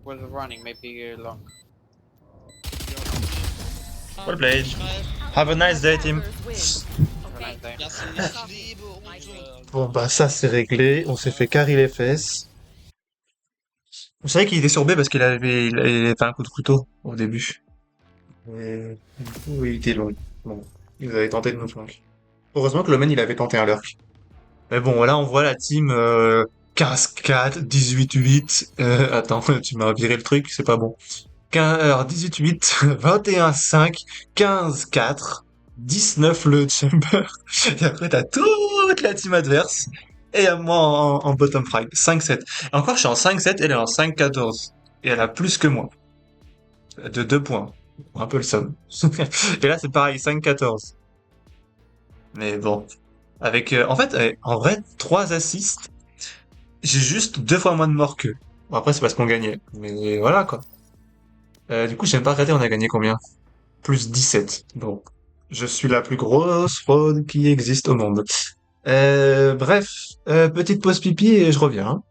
Was running, maybe long.
Well played. Have a nice day team.
Players win. Okay.
Merci,
Coffee.
ich liebe unsere...
Bon bah ça c'est réglé, on s'est fait carry les fesses. Vous savez qu'il était sur B parce qu'il avait fait un coup de couteau au début. Et du coup il était long. Bon, ils avaient tenté de nous flanquer. Heureusement que le main il avait tenté un lurk. Mais bon là on voit la team 15-4, 18-8. Attends, tu m'as viré le truc, c'est pas bon. 18-8, 21-5, 15-4, 19 le chamber. Et après, t'as toute la team adverse. Et moi en bottom frag. 5-7. Et encore, je suis en 5-7, elle est en 5-14. Et elle a plus que moi. De 2 points. Un peu le somme. Et là, c'est pareil, 5-14. Mais bon. Avec, en fait, en vrai, 3 assists. J'ai juste 2 fois moins de morts qu'eux. Bon, après, c'est parce qu'on gagnait. Mais voilà, quoi. Du coup, j'ai même pas regardé, on a gagné combien? Plus 17. Bon, je suis la plus grosse fraude qui existe au monde. Bref, petite pause pipi et je reviens, hein.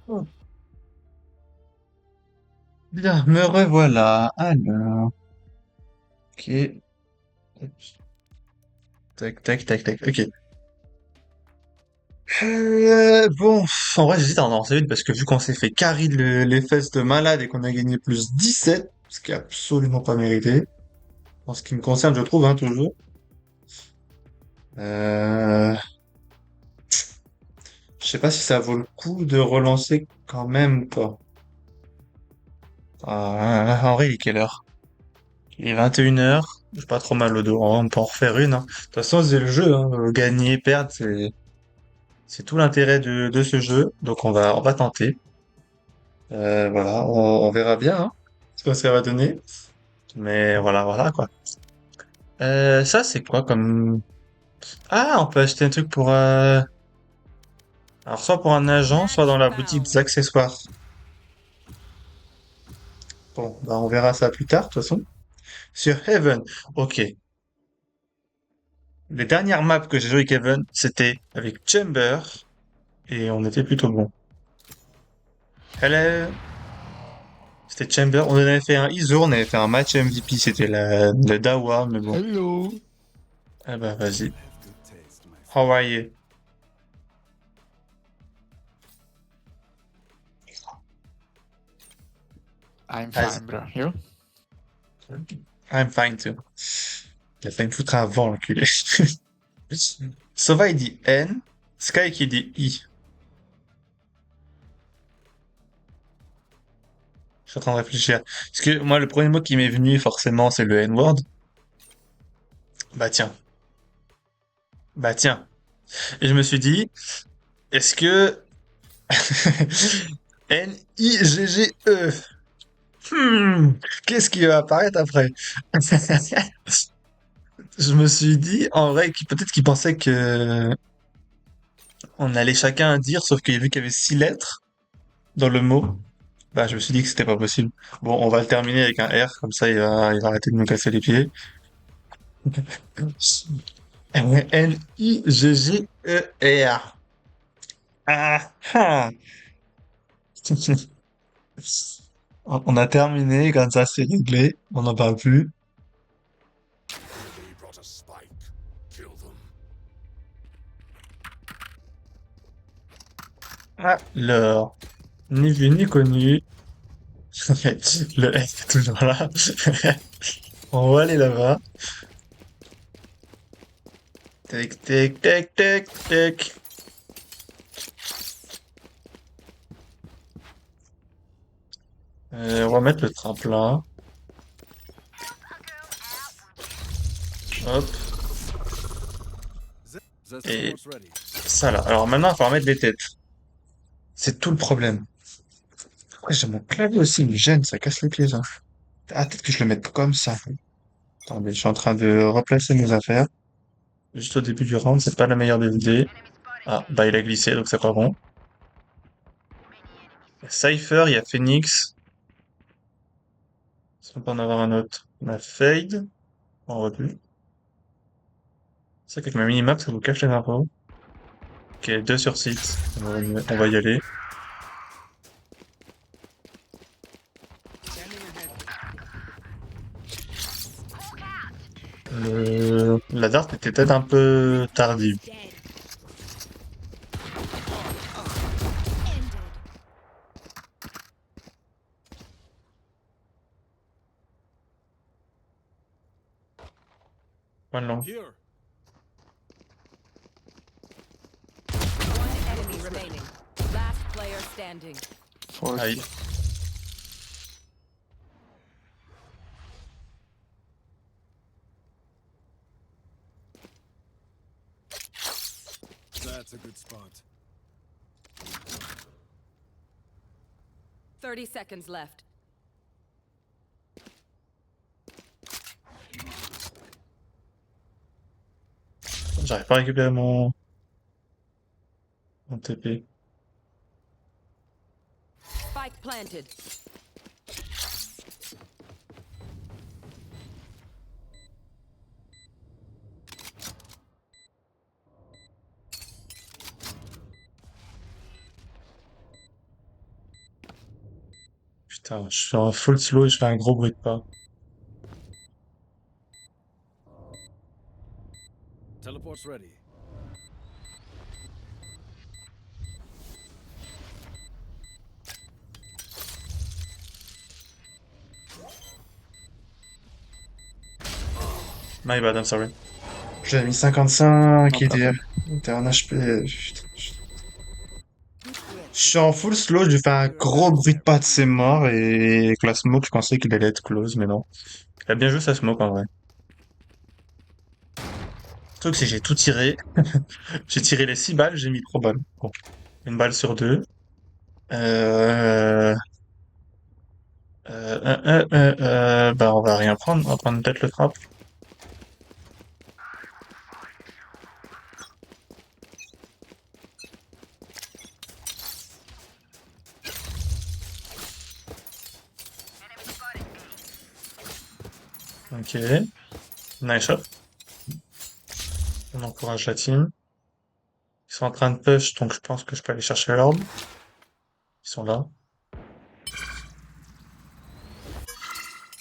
Oh, bien, me revoilà. Alors, ok. Tac, tac, tac, tac. Ok. Bon, en vrai, j'hésite à en lancer une parce que vu qu'on s'est fait carry les fesses de malade et qu'on a gagné plus 17, ce qui est absolument pas mérité, en ce qui me concerne, je trouve, hein, toujours. Euh, je sais pas si ça vaut le coup de relancer quand même, quoi. En vrai, il est quelle heure? Il est 21h. J'ai pas trop mal au dos. On peut en refaire une, hein. De toute façon, c'est le jeu, hein. Gagner, perdre, c'est tout l'intérêt de ce jeu. Donc, on va tenter. Voilà, on verra bien, hein, ce que ça va donner. Mais voilà, voilà, quoi. Ça, c'est quoi comme... Ah, on peut acheter un truc pour... Alors, soit pour un agent, soit
Match
dans la boutique des
found.
accessoires. Bon, bah, on verra ça plus tard, de toute façon. Sur Heaven, ok. Les dernières maps que j'ai joué avec Heaven, c'était avec Chamber, et on était plutôt bon. Hello, c'était Chamber. On avait fait un ISO, on avait fait un match MVP, c'était la Dawa, mais bon.
Hello.
Ah bah, vas-y. How are you?
I'm
Vas-y.
fine, bro. You?
I'm fine too. Il a failli me foutre avant, l'enculé. Sova, il dit N. Sky qui dit I. Je suis en train de réfléchir. Parce que moi, le premier mot qui m'est venu, forcément, c'est le N-word. Bah tiens. Bah tiens. Et je me suis dit, est-ce que... N-I-G-G-E. Qu'est-ce qui va apparaître après? Je me suis dit, en vrai, peut-être qu'il pensait que on allait chacun dire, sauf qu'il a vu qu'il y avait 6 lettres dans le mot. Bah, je me suis dit que c'était pas possible. Bon, on va le terminer avec un R, comme ça il va arrêter de nous casser les pieds. N-I-G-G-E-R. Ah, ah. On a terminé, comme ça c'est réglé, on n'en parle plus. Alors, ni vu ni connu. Le S est toujours là. On va aller là-bas. Tac, tac, tac, tac, tac. On va mettre le tremplin. Hop. Et ça là. Alors maintenant, il va falloir mettre des têtes. C'est tout le problème. Après, j'ai mon clavier aussi, il me gêne, ça casse les pieds, ça. Ah, peut-être que je le mette comme ça. Attendez, je suis en train de replacer mes affaires. Juste au début du round, c'est pas la meilleure des idées. Ah, bah il a glissé, donc c'est pas bon. Il y a Cypher, il y a Phoenix. Si on peut en avoir un autre. On a Fade. On recule. C'est vrai qu'avec ma minimap, ça vous cache les infos. Ok, 2 sur 6. On va y aller. La dart était peut-être un peu tardive.
Dead. Ended.
One long.
One enemy remaining. Last player standing.
Aïe.
That's a good spot.
30 seconds left.
J'arrive pas à récupérer mon TP.
Spike planted.
Putain, je suis en full slow et je fais un gros bruit de pas.
Teleport's ready.
My bad, I'm sorry. J'avais mis 55,
No
il était,
problem.
il était en HP. Putain, je suis en full slow, j'ai fait un gros bruit de pas de ses morts et avec la smoke, je pensais qu'il allait être close, mais non. Il a bien joué sa smoke en vrai. Le truc, c'est que j'ai tout tiré. J'ai tiré les 6 balles, j'ai mis 3 balles. Bon, une balle sur deux. Euh... Bah, on va rien prendre. On va prendre peut-être le trap. Ok. Nice shot. On encourage la team. Ils sont en train de push, donc je pense que je peux aller chercher l'orbe. Ils sont là.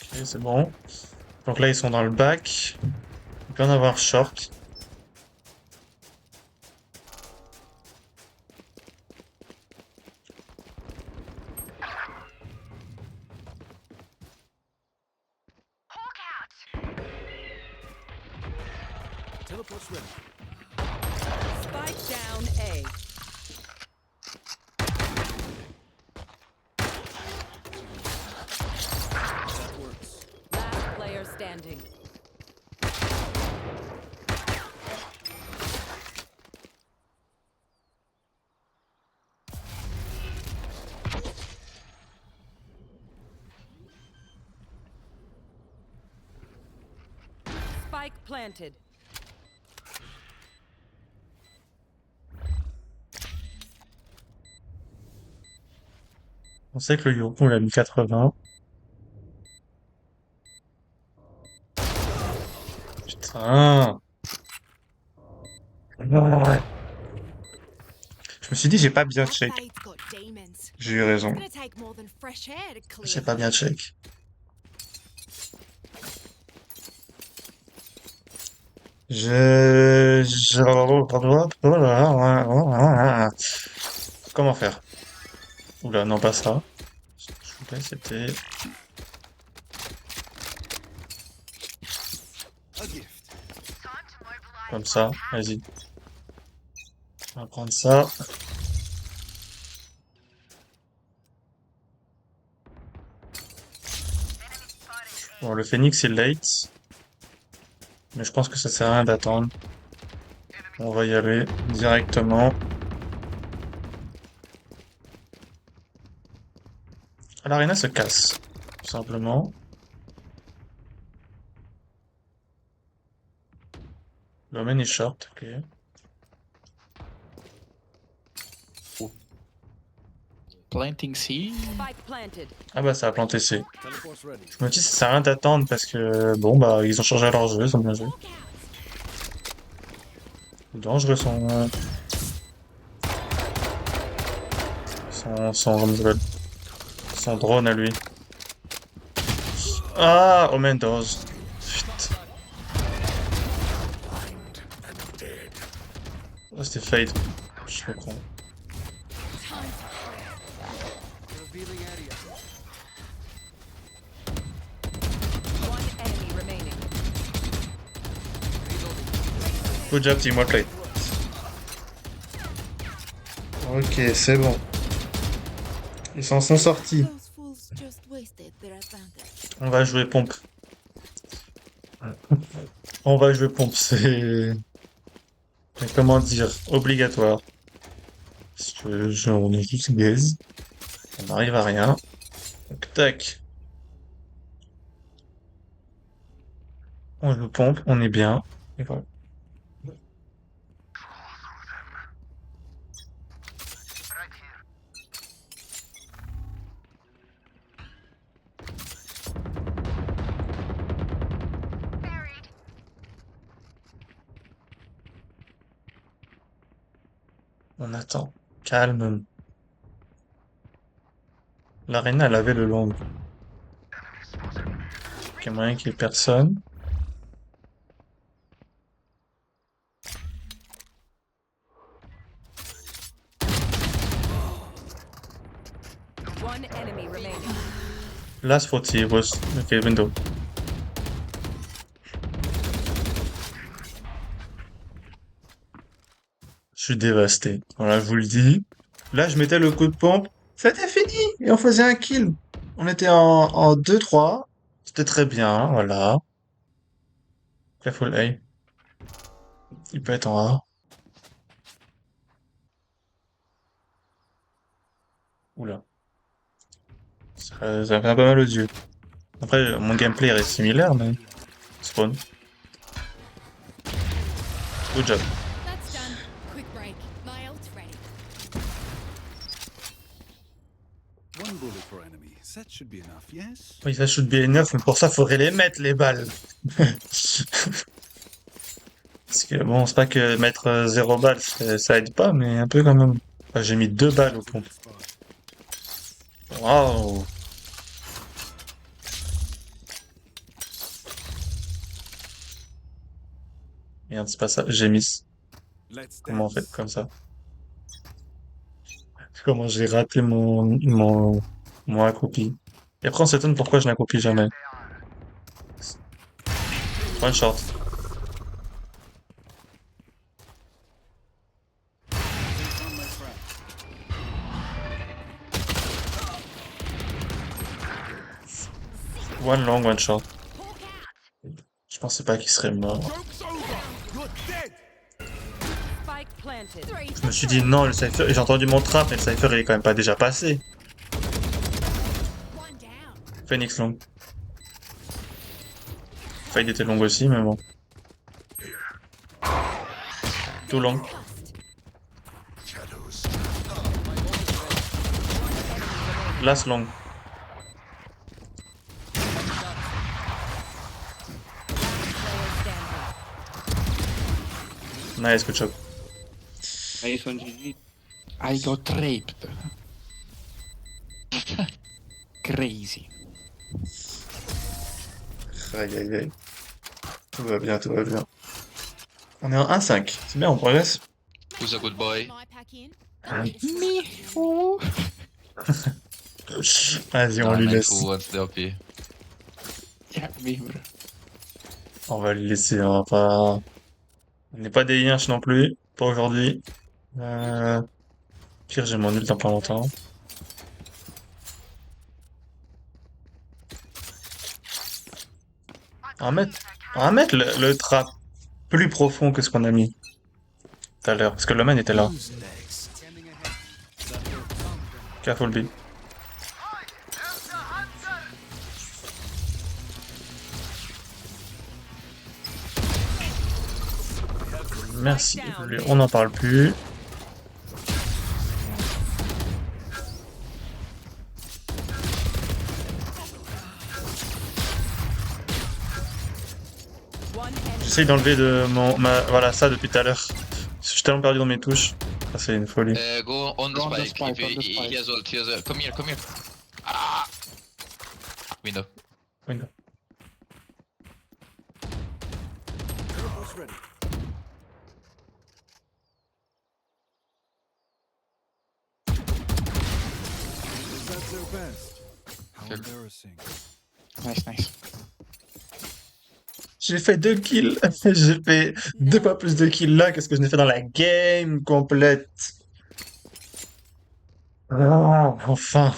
Ok, c'est bon. Donc là, ils sont dans le back. Il peut en avoir short.
Teleport's ready.
Spike down A.
That works.
Last player standing. Spike planted.
On sait que le Yoko, il a mis 80. Putain. Ouais. Je me suis dit, j'ai pas bien
That
check.
fade's got demons.
J'ai eu raison.
It's gonna take more than fresh air to clear
J'ai pas bien
them.
check. Je... Comment faire? Oula, non, pas ça. S'il vous plaît, c'était...
A gift.
Comme ça. Vas-y. On va prendre ça. Bon, le Phoenix, il late. Mais je pense que ça sert à rien d'attendre. On va y aller directement. Ah, l'arena se casse. Tout simplement. L'Omen est short, ok.
Planting C.
Spike planted.
Ah bah ça a planté C.
Teleport's ready.
Je me dis ça sert à rien d'attendre parce que bon bah ils ont changé leur jeu, ils ont bien joué.
Walk out.
Dangereux son drone à lui. Ah, Omen dose. Putain. Oh, c'était fade. Je comprends.
Revealing area.
One enemy remaining.
Good job team, well played. Ok, c'est bon. Ils s'en sont sortis.
Those fools just wasted their advantage.
On va jouer pompe. On va jouer pompe, c'est comment dire, obligatoire. Parce que on est tous gaze. On n'arrive à rien. Donc, tac. On joue pompe, on est bien. Et voilà. On attend. Calme. L'arena, elle avait le long. Il y a moyen qu'il y ait personne.
One enemy remaining.
Last 40 was... Ok, window. Je suis dévasté. Voilà, je vous le dis. Là, je mettais le coup de pompe. C'était fini! Et on faisait un kill. On était en 2-3. C'était très bien, voilà. Careful A. Il peut être en A. Oula. Ça fait un peu mal aux yeux. Après, mon gameplay est similaire, mais... Spawn. Good job.
That's done. Quick break. My ult's ready.
One bullet per enemy. That should be enough, yes?
Oui, ça should be enough, mais pour ça, faudrait les mettre, les balles. Parce que bon, c'est pas que mettre 0 balles, ça aide pas, mais un peu quand même. Enfin, j'ai mis 2 balles au pompe. Waouh! Merde, c'est pas ça. J'ai mis.
Let's
Comment on fait
dance.
comme ça? Comment j'ai raté mon accroupi. Et après, on s'étonne pourquoi je n'accroupis jamais. One shot.
On my track.
One long, one short. Je pensais pas qu'il serait mort.
Joke's over. You're dead.
Spike planted.
Je me suis dit non, le cypher. Et j'ai entendu mon trap, mais le cypher il est quand même pas déjà passé.
One down.
Phoenix long. Fade était long aussi, mais bon. Tout long.
Cussed.
Last long. Nice, good job.
Nice on GG. I got raped. Crazy.
Aïe aïe aïe. Tout va bien, tout va bien. On est en 1-5. C'est bien, on progresse.
Who's a good boy?
My pack in. Don't need a
Vas-y, on lui laisse.
Who wants the OP?
Yeah, me, bro.
On va lui laisser, on va pas... On n'est pas des yinches non plus, pour aujourd'hui. Pire, j'ai mon ult dans pas longtemps. On va mettre le trap plus profond que ce qu'on a mis tout à l'heure, parce que le man était là.
Who's next? Standing ahead. That works.
Careful B. Merci. On n'en parle plus.
One enemy.
J'essaye d'enlever de voilà, ça depuis tout à l'heure. Je suis tellement perdu dans mes touches. Ah, c'est une folie.
Go on the
Go on the
spike.
spike,
If
on the
he
spike.
has ult, he has ult. Come here, come here. Ah! Window.
Window.
Turbo's ready. Is that their best? How
Okay.
embarrassing.
Nice, nice.
J'ai fait 2 kills. J'ai fait 2 fois plus de kills là que ce que je n'ai fait dans la game complète. Ah, enfin.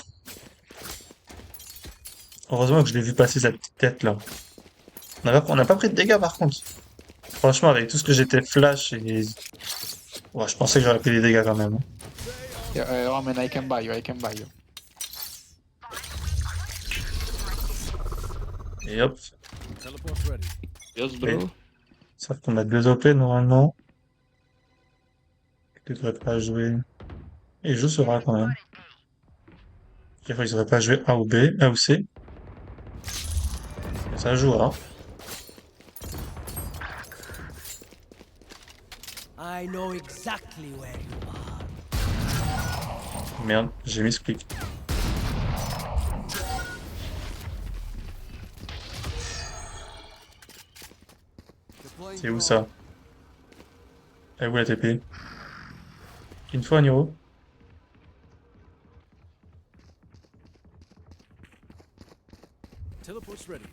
Heureusement que je l'ai vu passer sa petite tête là. On n'a pas pris de dégâts par contre. Franchement, avec tout ce que j'étais flash et... Ouais, je pensais que j'aurais pris des dégâts quand même.
Yeah, Roman, I can buy you, I can buy you.
Et hop.
Teleport's ready.
Yes,
bro.
bro.
Sauf qu'on a 2 OP normalement. Il devrait pas jouer. Il joue sur A quand même. Il devrait pas jouer A ou B, A ou C. Mais ça joue A.
I know exactly where you are.
Merde, j'ai mis ce clic. C'est où ça? Elle est où la TP? Une fois, Niro?
Teleport's ready.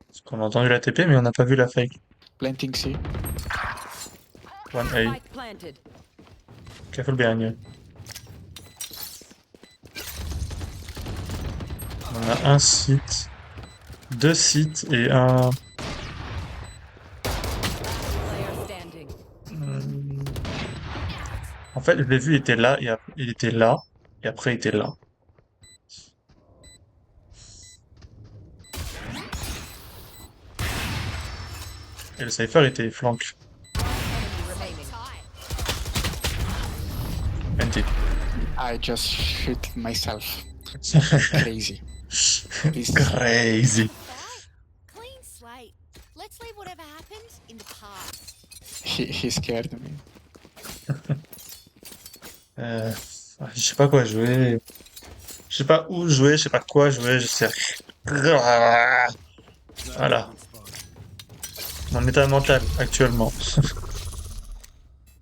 Parce qu'on a entendu la TP, mais on n'a pas vu la fake.
Planting C.
One A.
Spike planted.
Careful behind you. On a un site, deux sites et un...
Player standing.
En fait, je l'ai vu, il était là, et il était là, et après il était là. Et le Cypher était flank.
Remaining.
NT.
I just shoot myself. Crazy. Please.
Crazy.
Clean slate. Let's leave whatever happened in the past.
He scared me.
Je sais pas quoi jouer. Je sais pas où jouer, je sais pas quoi jouer, je sais rien. Voilà. Mon état mental actuellement.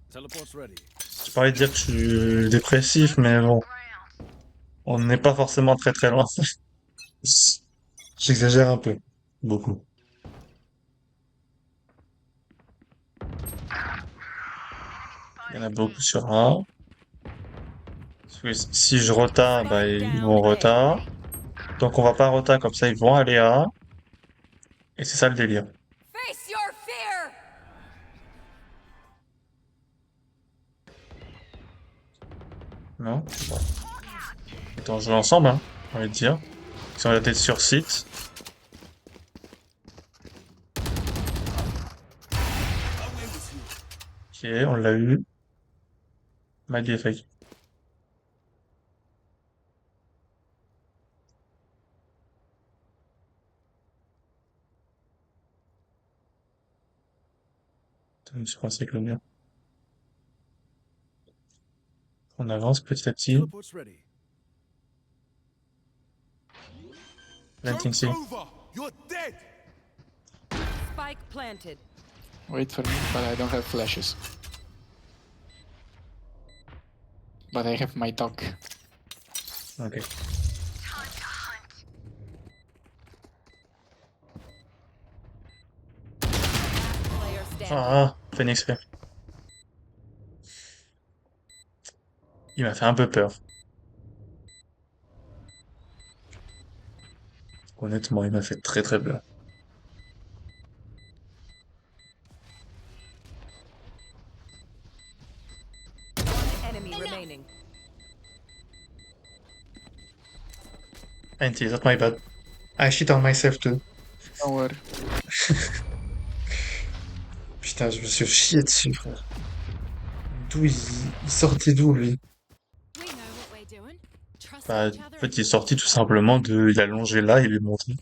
Teleport's ready.
J'ai pas envie de dire que je suis dépressif, mais bon. On n'est pas forcément très très loin. J'exagère un peu. Beaucoup. Il y en a beaucoup sur A. Parce que si je rota, bah ils vont rota. Donc on va pas rota, comme ça ils vont aller A. Et c'est ça le délire.
Face your fear.
Non? Bon. Attends, on joue ensemble, hein, j'ai envie de dire. Si on va être sur site. Ok, on l'a eu. Maggie est fake. Attends, je me suis pensé avec le mien. On avance petit à petit.
Teleport's ready.
Planting C.
You're dead.
Spike planted.
Wait for me, but I don't have flashes. But I have my dog.
Ok.
Player standing.
Ah, Phoenix fait. Il m'a fait un peu peur. Honnêtement, il m'a fait très très peur.
Enemy remaining.
NT, that's my bad. I shit on myself too.
Don't worry.
Putain, je me suis chié dessus, frère. D'où il sortait d'où, lui?
We know what we're doing. Trust
Bah,
each
en
other.
fait, il est sorti tout simplement de... Il a longé là, il est monté.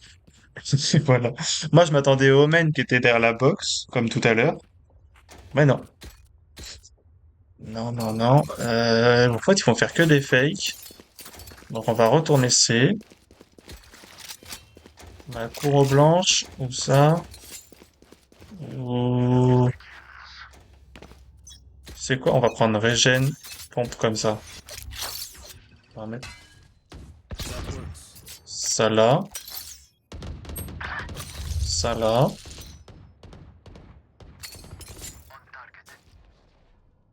Voilà. Moi, je m'attendais au Omen qui était derrière la box, comme tout à l'heure. Mais non. Non, non, non. En fait, ils vont faire que des fakes. Donc, on va retourner C. La cour blanche, ou ça. Ou... C'est quoi? On va prendre Regen, pompe comme ça. On va mettre
That works.
ça là. Ça là.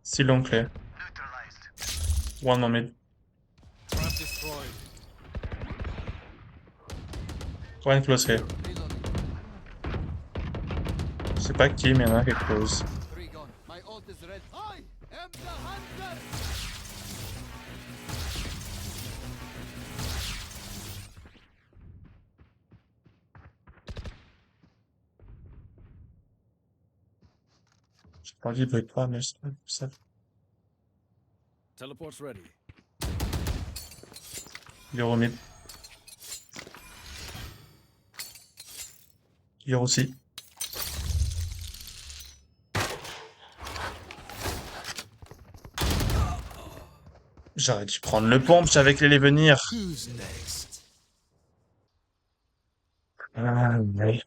Si long clear. One more mid.
Trap destroyed.
One close here. Je sais pas qui, mais il y en a un qui est close.
My ult is ready. I am the hunter.
J'ai pas envie de break pas, mais ça.
Teleport's ready.
Euro mid. Euro aussi. J'aurais dû prendre le pompe, je savais qu'il allait venir.
Who's next?
Ah, ouais.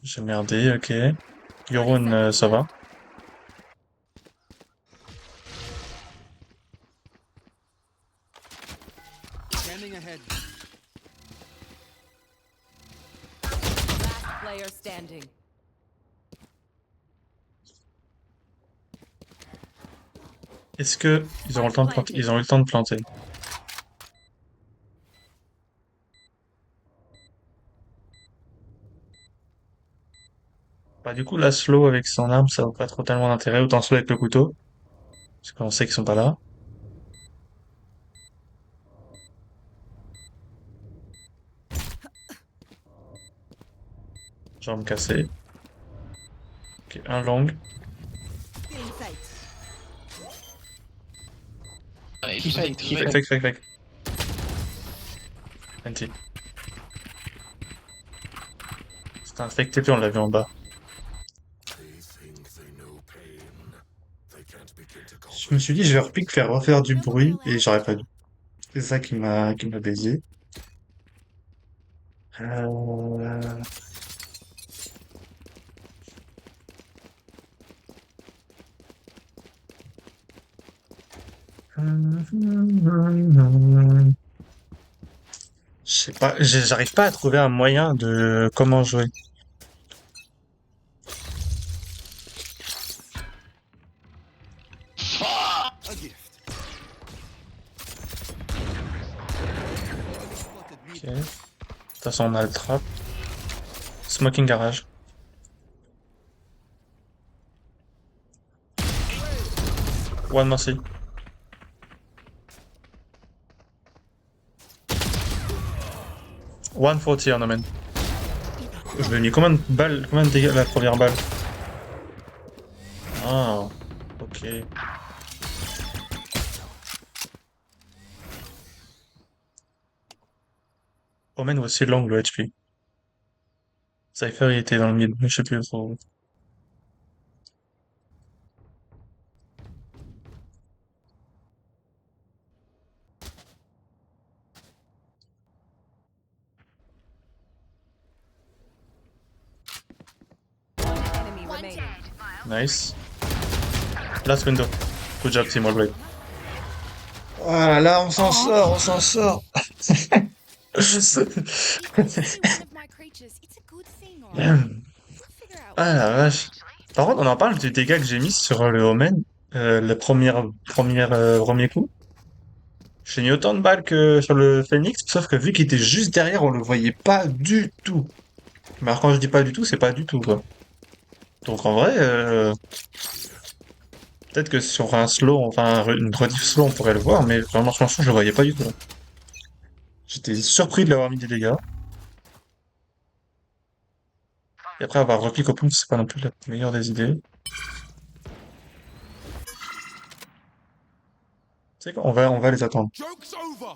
J'ai merdé, ok. Yorun, ça va.
Scanning ahead.
Last player standing.
Est-ce que ils auront le temps de planter? Ils ont eu le temps de planter. Bah, du coup, la slow avec son arme, ça n'a pas trop tellement d'intérêt. Autant slow avec le couteau. Parce qu'on sait qu'ils sont pas là. Jambe cassée. Ok, un long.
Feeling fate.
Ouais,
Qui fait, qui
Fake,
fait.
fake, fake, fake. Anti. C'était un fake TP, on l'a vu en bas. Je me suis dit, je vais repique, faire refaire du bruit, et j'aurais pas dû. C'est ça qui m'a baisé. Euh... Je sais pas, j'arrive pas à trouver un moyen de comment jouer.
A gift. Spotted me.
Ok. De toute façon, on a le trap. Smoking garage. One mercy. One 40 on amène. Je lui ai mis combien de balles, combien de dégâts la première balle? Ah, ok. Omen aussi long le HP. Cypher il était dans le mid, mais je sais plus trop.
One enemy
One
remaining.
down.
Nice. Last window. Good job, Team Wallblade. Ah là, on s'en sort, on s'en sort.
It's one of my creatures. It's a good thing, alright? We'll figure out.
Ah la vache. Par contre, on en parle du dégât que j'ai mis sur le Omen, le premier coup. J'ai mis autant de balles que sur le Phoenix, sauf que vu qu'il était juste derrière, on le voyait pas du tout. Mais alors quand je dis pas du tout, c'est pas du tout, quoi. Donc en vrai, peut-être que sur un slow, enfin une rediff slow, on pourrait le voir, mais vraiment, franchement, je le voyais pas du tout. J'étais surpris de l'avoir mis des dégâts. Et après avoir repli au pompe, c'est pas non plus la meilleure des idées. Tu sais quoi, on va les attendre.
Joke's over.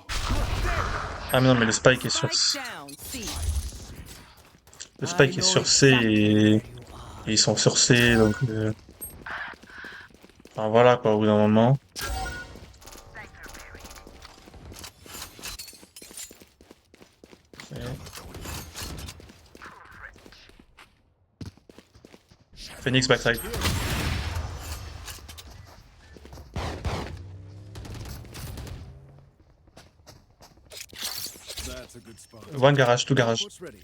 Ah mais non, mais le spike est sur,
Spike down. C.
le spike est sur C et ils sont sur C, donc enfin voilà quoi, au bout d'un moment. Ok. Phoenix backside.
That's a good spot.
One garage, two garage.
What's ready?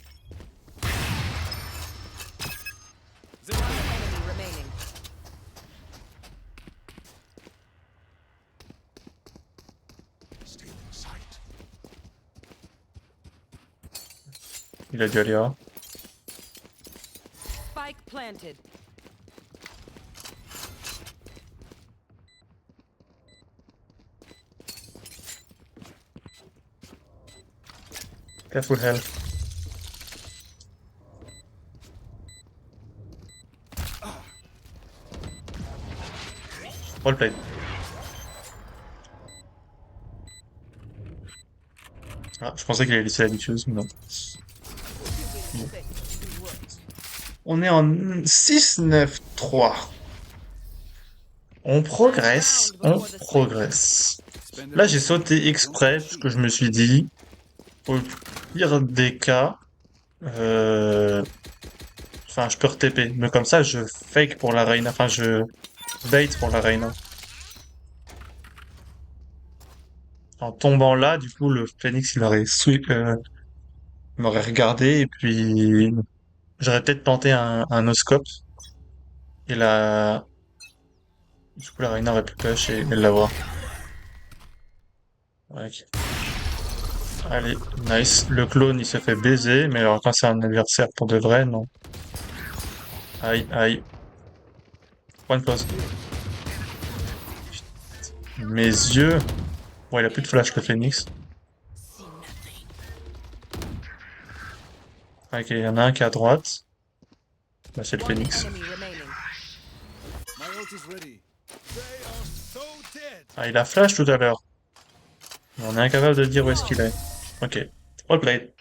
Enemy remaining.
Il a dû aller là.
Spike planted.
Careful hell. Well played. Ah, je pensais qu'il allait laisser la diffuse, mais non. On est en 6-9-3. On progresse, on progresse. Là, j'ai sauté exprès, parce que je me suis dit, au pire des cas, Enfin, je peux re-TP, mais comme ça, je fake pour la Reina. Enfin, je bait pour la Reina. En tombant là, du coup, le Phoenix, il m'aurait regardé, et puis j'aurais peut-être tenté un no-scope, et du coup, la Reina aurait pu push et l'avoir. Ouais, ok. Allez, nice. Le clone, il se fait baiser, mais alors quand c'est un adversaire pour de vrai, non. Aïe, aïe. One close. Mes yeux. Ouais, il a plus de flash, le Phoenix. Ok, il y en a un qui est à droite. Bah, c'est le
One
Phoenix.
enemy remaining.
My ult is ready. They are so dead.
Ah, il a flash tout à l'heure. Mais on est incapable de dire où est-ce qu'il est. Ok. All played.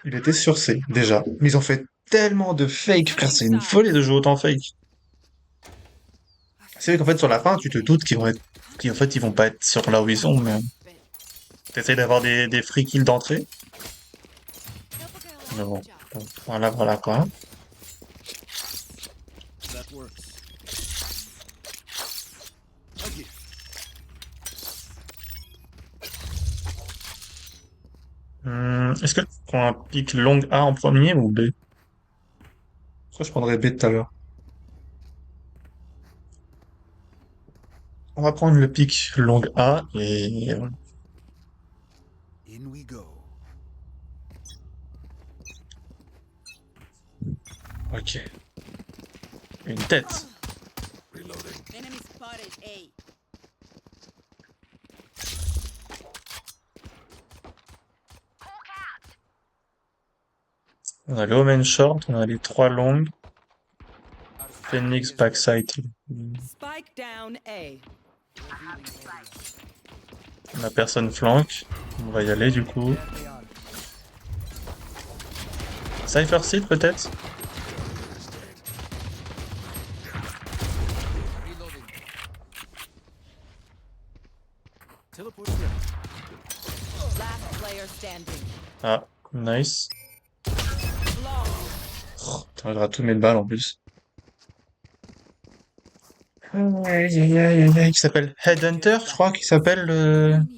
Il était sur C, déjà. Mais ils ont fait tellement de fake, frère. C'est une folie de jouer autant fake. C'est vrai qu'en fait, sur la fin, tu te doutes qu'en fait, ils vont pas être sur là où ils sont, mais t'essayes d'avoir des free kills d'entrée. Mais bon. Bon, voilà, voilà, quoi.
That works. A gift.
Est-ce que tu prends un pick long A en premier ou B? Pourquoi je prendrais B tout à l'heure? On va prendre le pick long A et...
In we go.
Ok. Une tête.
Reloading.
Enemy spotted A.
On a le Omen short, on a les 3 longues. Phoenix backside.
Spike down A.
On a personne flank. On va y aller du coup. Cypher Seed peut-être?
Teleport ready.
Last player standing.
Ah, nice. Oh, putain, il aura tous mes balles en plus. Qui s'appelle Headhunter, je crois qu'il s'appelle.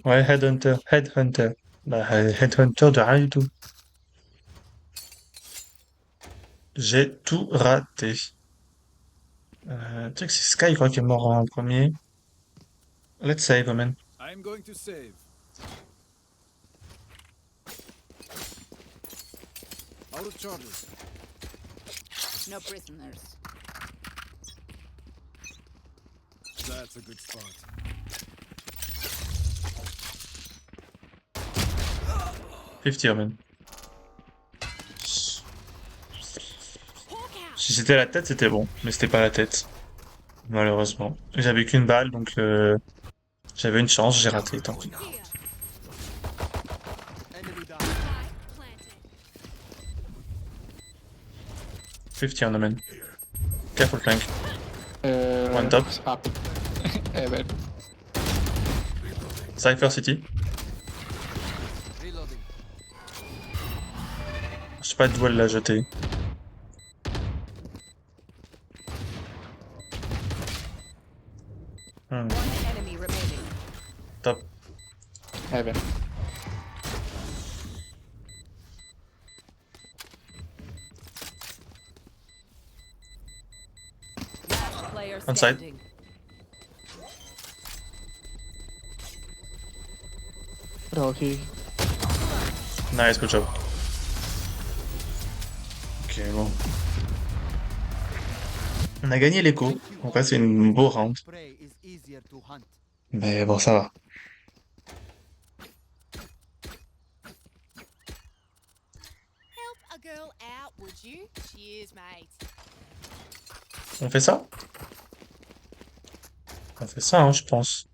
Ouais, Headhunter. Headhunter. Bah, Headhunter de rien du tout. J'ai tout raté. Tu sais que c'est Sky, je crois, qui est mort en premier. Let's save, man.
I'm going to save. Out of charges.
No prisoners.
That's a good spot.
Fifty, man. Si c'était la tête, c'était bon. Mais c'était pas la tête. Malheureusement. J'avais qu'une balle, donc j'avais une chance, j'ai raté, tant pis.
Enemy down.
Planted.
50 on the man. Careful flank. One top.
Up. Heaven.
Cypher City.
Reloading.
Je sais pas d'où elle l'a jeté.
One enemy remaining.
Top.
Heaven.
Last player
On side.
standing.
Rocky.
Nice, good job. Ok, bon. On a gagné l'écho. En vrai, c'est une beau round.
Prey is easier to hunt.
Mais bon, ça va.
Help a girl out, would you? Cheers, mate.
On fait ça? On fait ça, hein, je pense.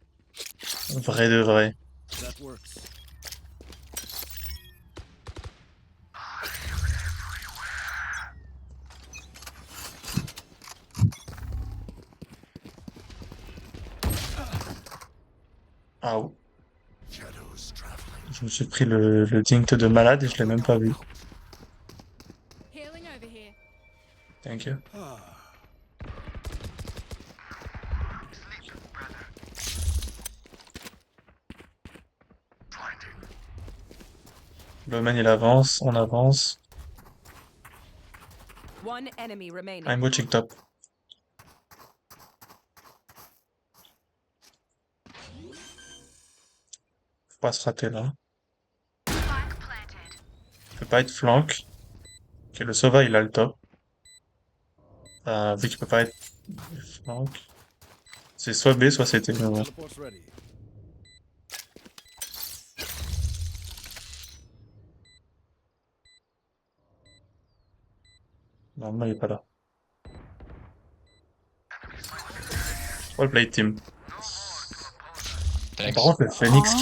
Vrai de vrai.
That works.
Ah, Je me suis pris le dink de malade et je l'ai même pas vu.
Healing over here.
Thank you. Le man il avance, on avance.
One enemy remaining.
I'm watching top. Faut pas se rater là. Peut pas être flank. Ok, le Sova il a le top. Vu qu'il peut pas être flank. C'est soit B, soit CT. Mais bon.
Teleport's ready.
Normalement il est pas là. All play team.
Thanks.
Par contre le Phoenix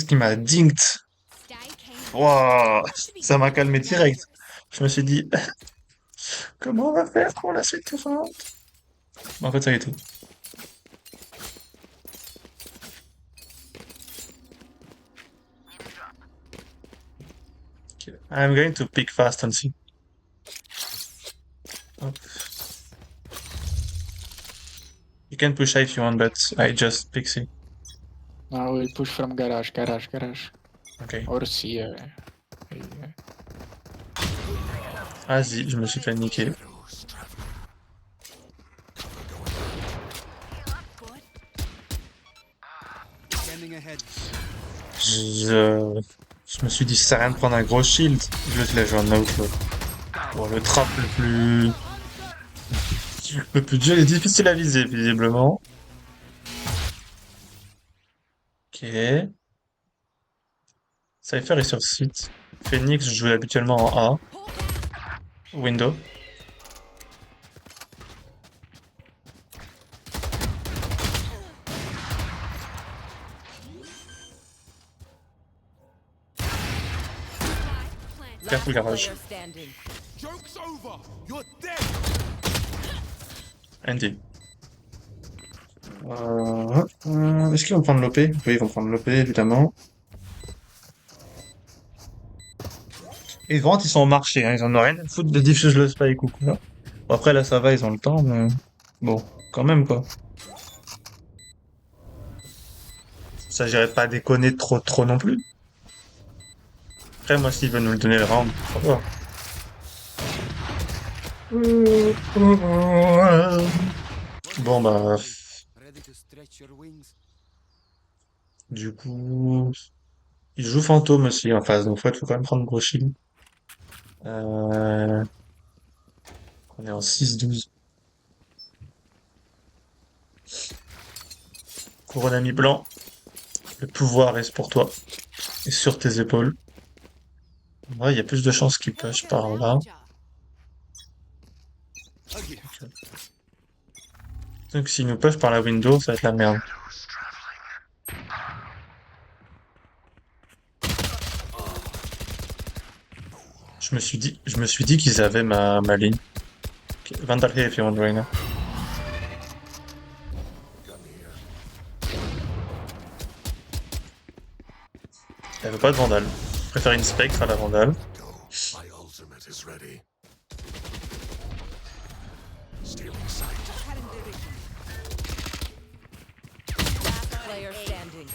qui m'a dinked.
Stay keen.
Wow, ça m'a calmé direct. Je me suis dit, comment on va faire pour la suite suivante? En fait, ça a été. Okay. I'm going to pick fast and see. Hop. You can push A if you want, but I just pick C.
Now we push from garage.
Ok.
Or C.
Vas-y, je me suis fait niquer.
Scanning ahead.
Je me suis dit, ça sert à rien de prendre un gros shield. Je le laisse jouer en outlook. Bon, le trap le plus dur est difficile à viser, visiblement. Ok. Cypher est sur site. Phoenix joue habituellement en A. Window. Careful garage.
Player standing.
Joke's over. You're dead.
Andy. Est-ce qu'ils vont prendre l'OP? Oui, ils vont prendre l'OP, évidemment. Et vraiment, ils sont au marché, hein. Ils en ont rien à foutre de diffuse le spike ou quoi. Bon, après, là, ça va, ils ont le temps, mais bon, quand même, quoi. Ça, j'irais pas déconner trop non plus. Après, moi, s'ils veulent nous le donner le round, ça va. Bon, bah,
Ready to stretch your wings.
du coup, il joue fantôme aussi en face, donc faut quand même prendre gros shield. On est en 6-12. Couronne ami blanc, le pouvoir reste pour toi et sur tes épaules. Ouais, il y a plus de chances qu'il push par là. Donc s'il nous push par la window, ça va être la merde. Je me suis dit qu'ils avaient ma ligne. Okay, Vandal here if you want right now. Elle veut pas de Vandal. Je préfère une Spectre à la Vandal.
My ultimate is ready.
Last player standing.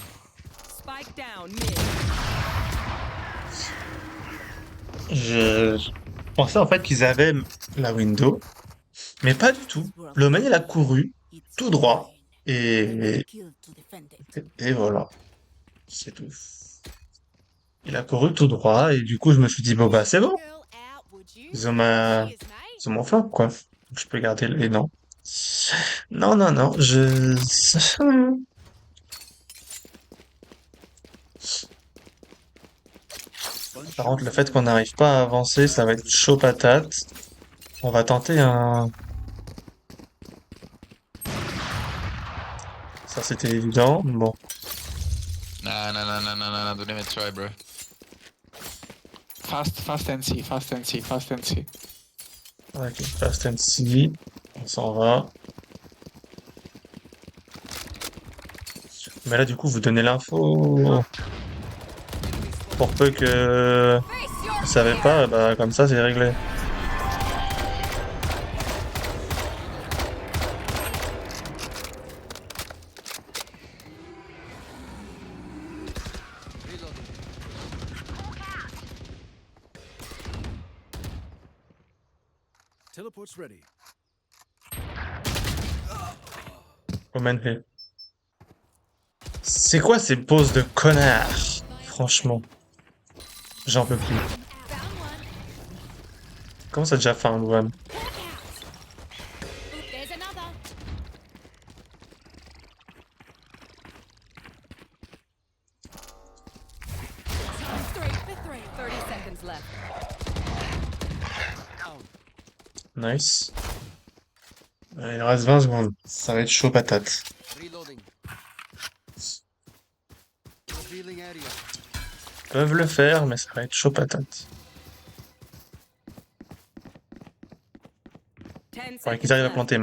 Spike down mid.
Je pensais en fait qu'ils avaient la window, mais pas du tout. Le man il a couru tout droit et voilà, c'est tout. Il a couru tout droit et du coup je me suis dit bon bah c'est bon,
Girl out, would you?
ils ont ma
Cheers, mate.
ils ont mon flanc quoi. Donc, je peux garder et non. Non, par contre le fait qu'on n'arrive pas à avancer, ça va être chaud patate. On va tenter un. Ça c'était évident. Bon.
Nah, don't even try, bro.
Fast and C.
Ok, fast and see. On s'en va. Mais là, du coup, vous donnez l'info. Pour peu que vous savez pas, bah comme ça c'est réglé.
Reloading.
Teleport's ready.
Omen fait. C'est quoi ces poses de connard? Franchement, j'en peux plus.
Found one.
Comment ça déjà found one?
Hawk out. Oop, there's another. Three for three.
30 seconds left.
Nice. Il reste 20 secondes. Ça va être chaud patate.
Reloading. Revealing area.
Ils peuvent le faire, mais ça va être chaud patate.
10
Faudrait qu'ils
seconds
arrivent à
left.
planter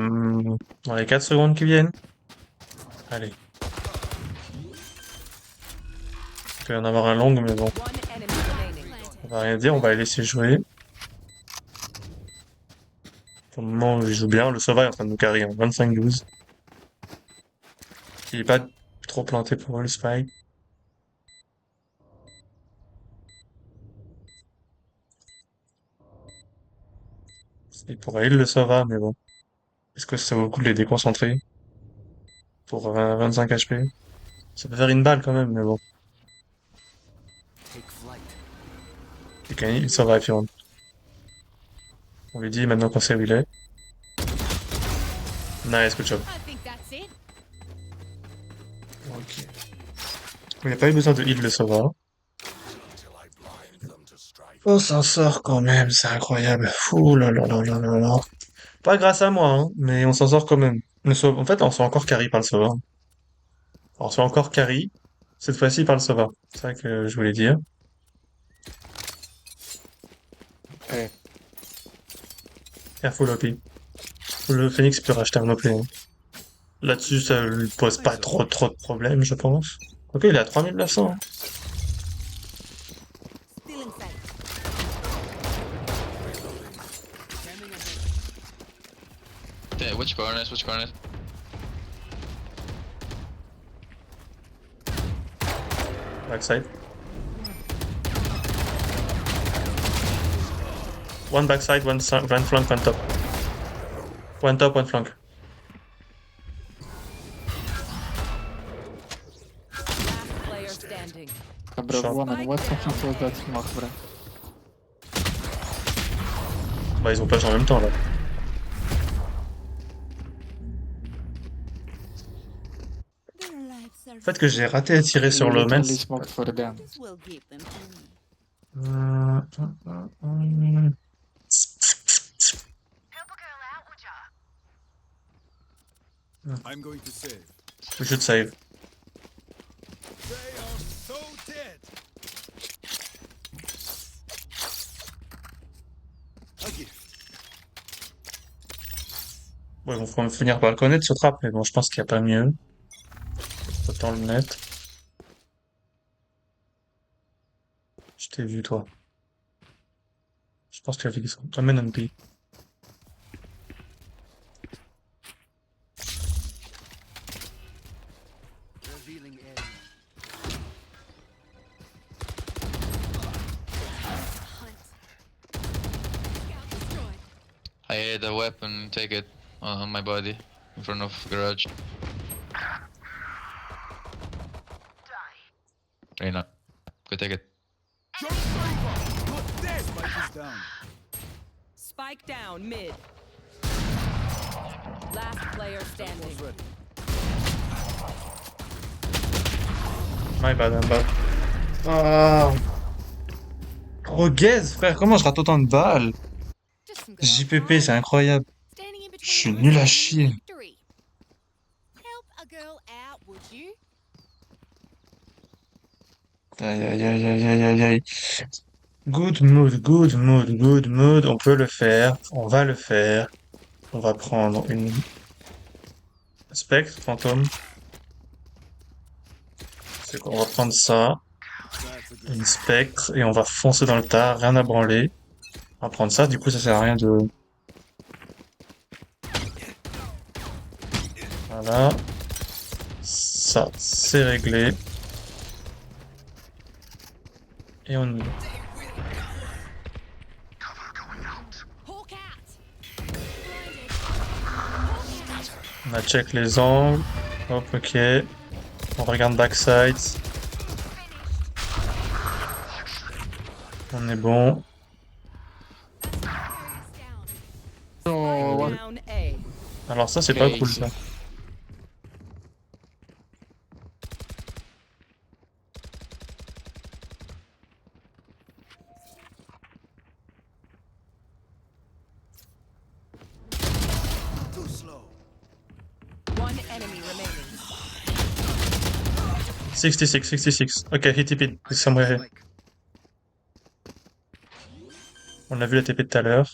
dans les 4 secondes qui viennent. Allez. Il peut y en avoir un long, mais bon.
One enemy remaining.
On va rien dire, on va les laisser jouer. Pour le moment, ils jouent bien. Le Sova est en train de nous carry en 25-12. Il est pas trop planté pour eux, le Spike. Il pourrait heal le Sova, mais bon. Est-ce que ça vaut le coup de les déconcentrer? Pour 25 HP? Ça peut faire une balle quand même, mais bon.
Take flight.
Et quand il Sova est Fion. On lui dit maintenant qu'on sait où il est. Nice, good job.
I think that's it.
Ok. Il n'y a pas eu besoin de heal le Sova. On s'en sort quand même, c'est incroyable. Ouh là là là là là là. Pas grâce à moi, hein, mais on s'en sort quand même. En fait, on se fait encore carry par le Sova. On se fait encore carry, cette fois-ci par le Sova. C'est ça que je voulais dire.
Eh,
Careful OP. Le Phoenix peut racheter un OP. Hein. Là-dessus, ça lui pose pas trop de problèmes, je pense. Ok, il est à 3900. Hein.
Still inside.
Scanning ahead.
Yeah, which corners? Which corners?
Backside. One backside, one flank, one top. One top, one flank.
Last player standing.
bro,
Shot.
woman, what the fuck was that smoke, bro?
Bah, ils ont push en même temps, là.
Their lives are
Le fait que j'ai raté à tirer sur le
Literally
Mens.
smoked for them.
will give them to me.
I'm going to save.
We should save.
They are so dead. A gift.
Bon, ils vont finir par le connaître, ce trap, mais bon, je pense qu'il n'y a pas mieux. Autant le net. Je t'ai vu, toi. Je pense que tu as vu qu'ils sont. Amène un P.
Revealing area.
Hunt. Scout destroyed.
I had a weapon, take it on my body in front of garage. Reina, go take it.
Jump Reaper! Not dead! Spike is down.
Spike down mid. Last player standing.
Teleport's ready.
My bad, I'm bad. Ah. Trop gaze, frère, comment je rate autant de balles?
Just some good
JPP, c'est incroyable.
standing in
Je suis
between
nul à
us and
chier.
victory. Help a girl out, would you?
Aïe, aïe, aïe, aïe, aïe, aïe, aïe. Good mood, good mood, good mood. On peut le faire. On va le faire. On va prendre une Spectre, fantôme. C'est quoi? On va prendre ça.
That's
une spectre, et on va foncer dans le tas, rien à branler. On va prendre ça, du coup ça sert à rien de... Voilà. Ça, c'est réglé. Et on y va.
Hawk out.
On a check les angles. Hop, ok. On regarde backside. On est bon.
Oh, what?
Down A.
Alors ça, c'est pas
Okay,
cool,
easy.
ça.
Too slow.
One enemy remaining.
66, 66. Ok, he TP somewhere here.
Spike.
On a vu la TP tout à l'heure.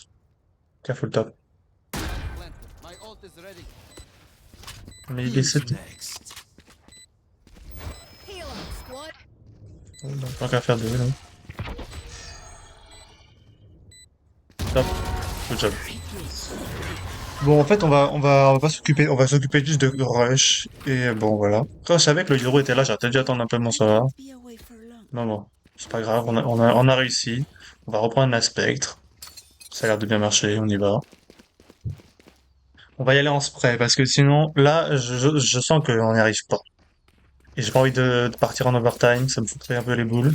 Careful top.
Planted. My ult is ready.
Mais il est
Who's
7.
next?
Heal 'em, squad.
Donc tant qu'à faire deux, là. Top. Good job. Bon, en fait, on va s'occuper juste de rush. Et bon, voilà. Quand je savais que le hydro était là, j'aurais peut-être dû attendre un peu mon savoir.
Be away for long.
Non, bon. C'est pas grave, on a réussi. On va reprendre la spectre. Ça a l'air de bien marcher, on y va. On va y aller en spray, parce que sinon, là, je sens qu'on n'y arrive pas. Et j'ai pas envie de partir en overtime, ça me foutrait un peu les boules.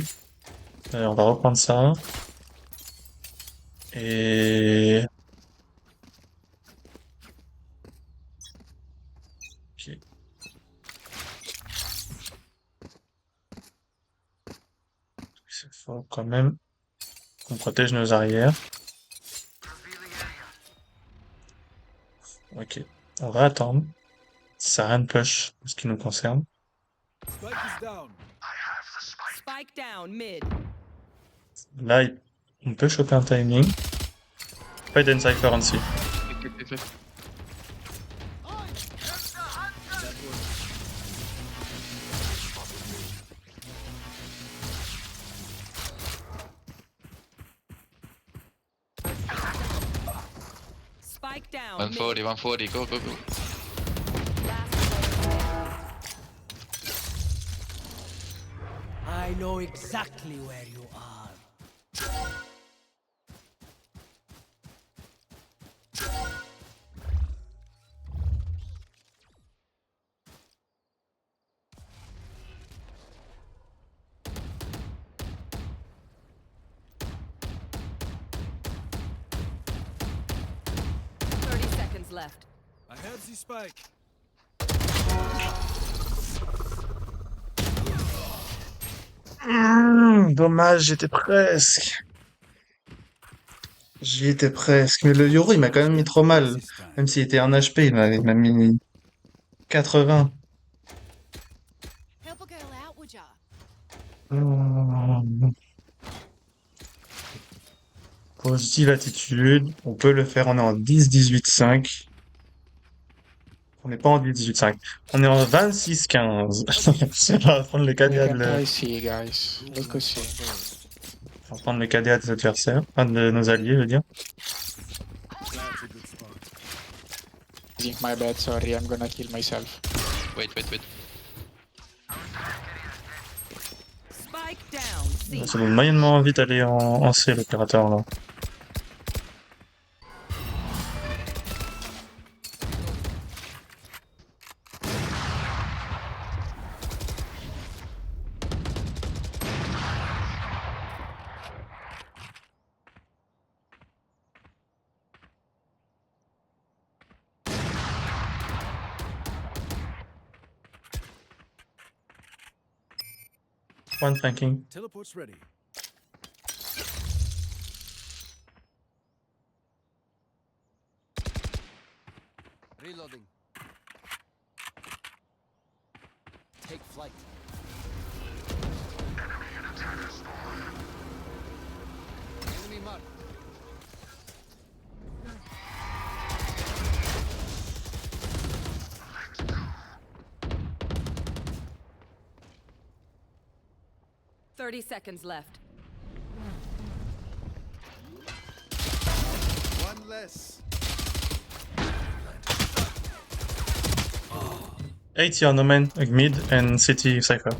On va reprendre ça. Et... Ok. Il faut quand même qu'on protège nos arrières. Ok. On va attendre. Ça sert à rien de push, en ce qui nous concerne.
Spike is down.
Spike down mid.
Là, on peut choper un timing. Pas d'Encypher en dessus.
Quick, quick, quick.
Spike down
140,
mid.
140, go, go, go.
Last player
I know exactly where you are.
standing. 30 seconds left.
I have the spike.
Dommage, j'étais presque. J'y étais presque. Mais le Yoru, il m'a quand même mis trop mal.
This time.
Même s'il était en HP, il m'a mis 80.
Help a girl out, would ya?
Positive attitude. On peut le faire. On est en 10-18-5. On n'est pas en 10-18-5. On est en 26-15. On va prendre les
We
KDA
can
de,
try C, guys. Let's go C.
on va prendre les KDA des adversaires. Enfin, de nos alliés, je veux dire.
That's a good spot.
Easy. My bad, sorry, I'm gonna kill myself.
Wait, wait, wait.
Spike down C.
Ça donne moyennement envie d'aller en C, l'opérateur, là. One flanking.
Teleport's ready.
Reloading. Take flight. Enemy marked.
30 seconds left.
One less.
80 on Omen, mid, and city Cypher.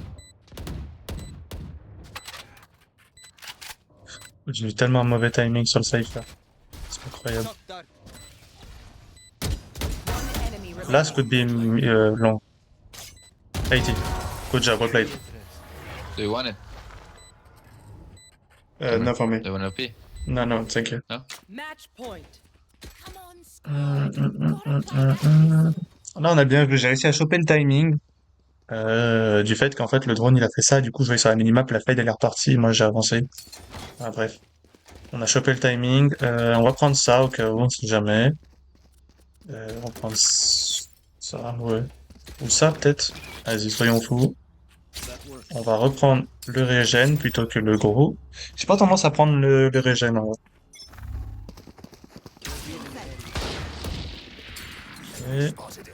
J'ai eu tellement un mauvais timing sur le Cypher. C'est incroyable.
Shock dart.
One enemy remaining.
Last could be long. 80. Good job, well played.
Do you want it?
No for me.
Do you want OP?
No, thank you.
Match point.
Come on, squad. Gotta play that.
Là, on a bien vu, j'ai réussi à choper le timing. Du fait qu'en fait, le drone, il a fait ça, du coup, je voyais sur la minimap, la fade, elle est repartie, moi, j'ai avancé. Ah, bref. On a chopé le timing. On va prendre ça, au cas où, on sait jamais. On va prendre ça, ouais. Ou ça, peut-être. Vas-y, soyons fous.
That works.
On va reprendre le régène plutôt que le gros. J'ai pas tendance à prendre le régène, en vrai. Ok.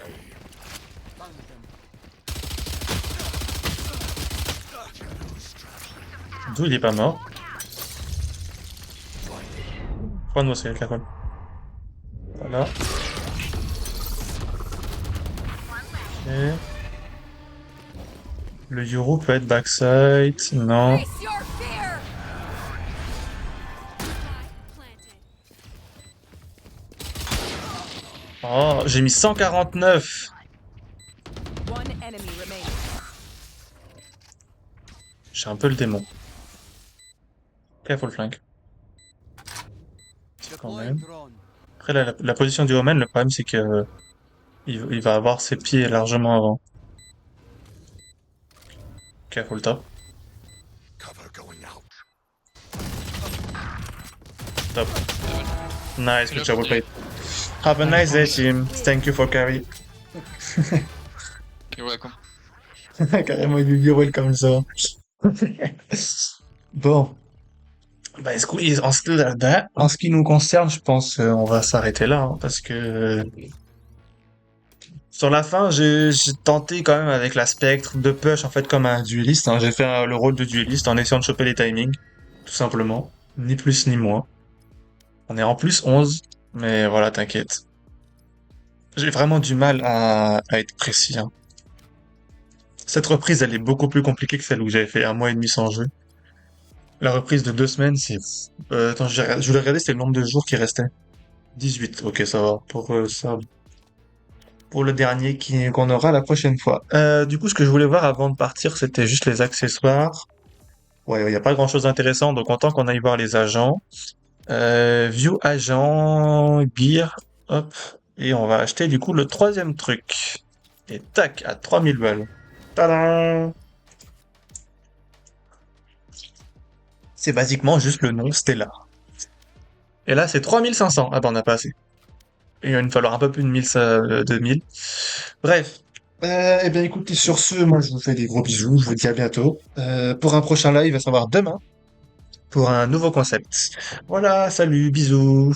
D'où il est pas mort. Prends-nous, c'est carrément. Voilà. Ok. Le Euro peut être backside. Non.
Face your fear.
Planted.
Oh, j'ai mis 149.
One enemy remaining.
J'ai un peu le démon. Careful flank. Quand
Deploy
même.
drone.
Après, la position du Omen, le problème, c'est que il va avoir ses pieds largement avant. Careful top.
Cover going out.
Top. Nice, good job, well played. Have a nice day, team. Thank you for carry.
You're welcome.
Carrément, you're welcome, ça. Bon. Bah, en ce qui nous concerne, je pense qu'on va s'arrêter là, hein, parce que sur la fin, j'ai tenté quand même avec la spectre de push en fait comme un dueliste. Hein. J'ai fait le rôle de dueliste en essayant de choper les timings, tout simplement, ni plus ni moins. On est en plus 11, mais voilà, t'inquiète. J'ai vraiment du mal à être précis. Hein. Cette reprise, elle est beaucoup plus compliquée que celle où j'avais fait un mois et demi sans jeu. La reprise de 2 semaines, c'est... attends, je voulais regarder, c'était le nombre de jours qui restait. 18, ok, ça va. Pour le dernier qu'on aura la prochaine fois. Du coup, ce que je voulais voir avant de partir, c'était juste les accessoires. Ouais, il n'y a pas grand-chose d'intéressant, donc autant qu'on aille voir les agents. View agent, gear, hop. Et on va acheter du coup le troisième truc. Et tac, à 3000 balles. Tadam! C'est basiquement juste le nom Stella. Et là, c'est 3500. Ah bah, on n'a pas assez. Il va nous falloir un peu plus de 2000. Bref. Eh bien, écoutez, sur ce, moi, je vous fais des gros bisous. Je vous dis à bientôt. Pour un prochain live, à savoir demain, pour un nouveau concept. Voilà, salut, bisous.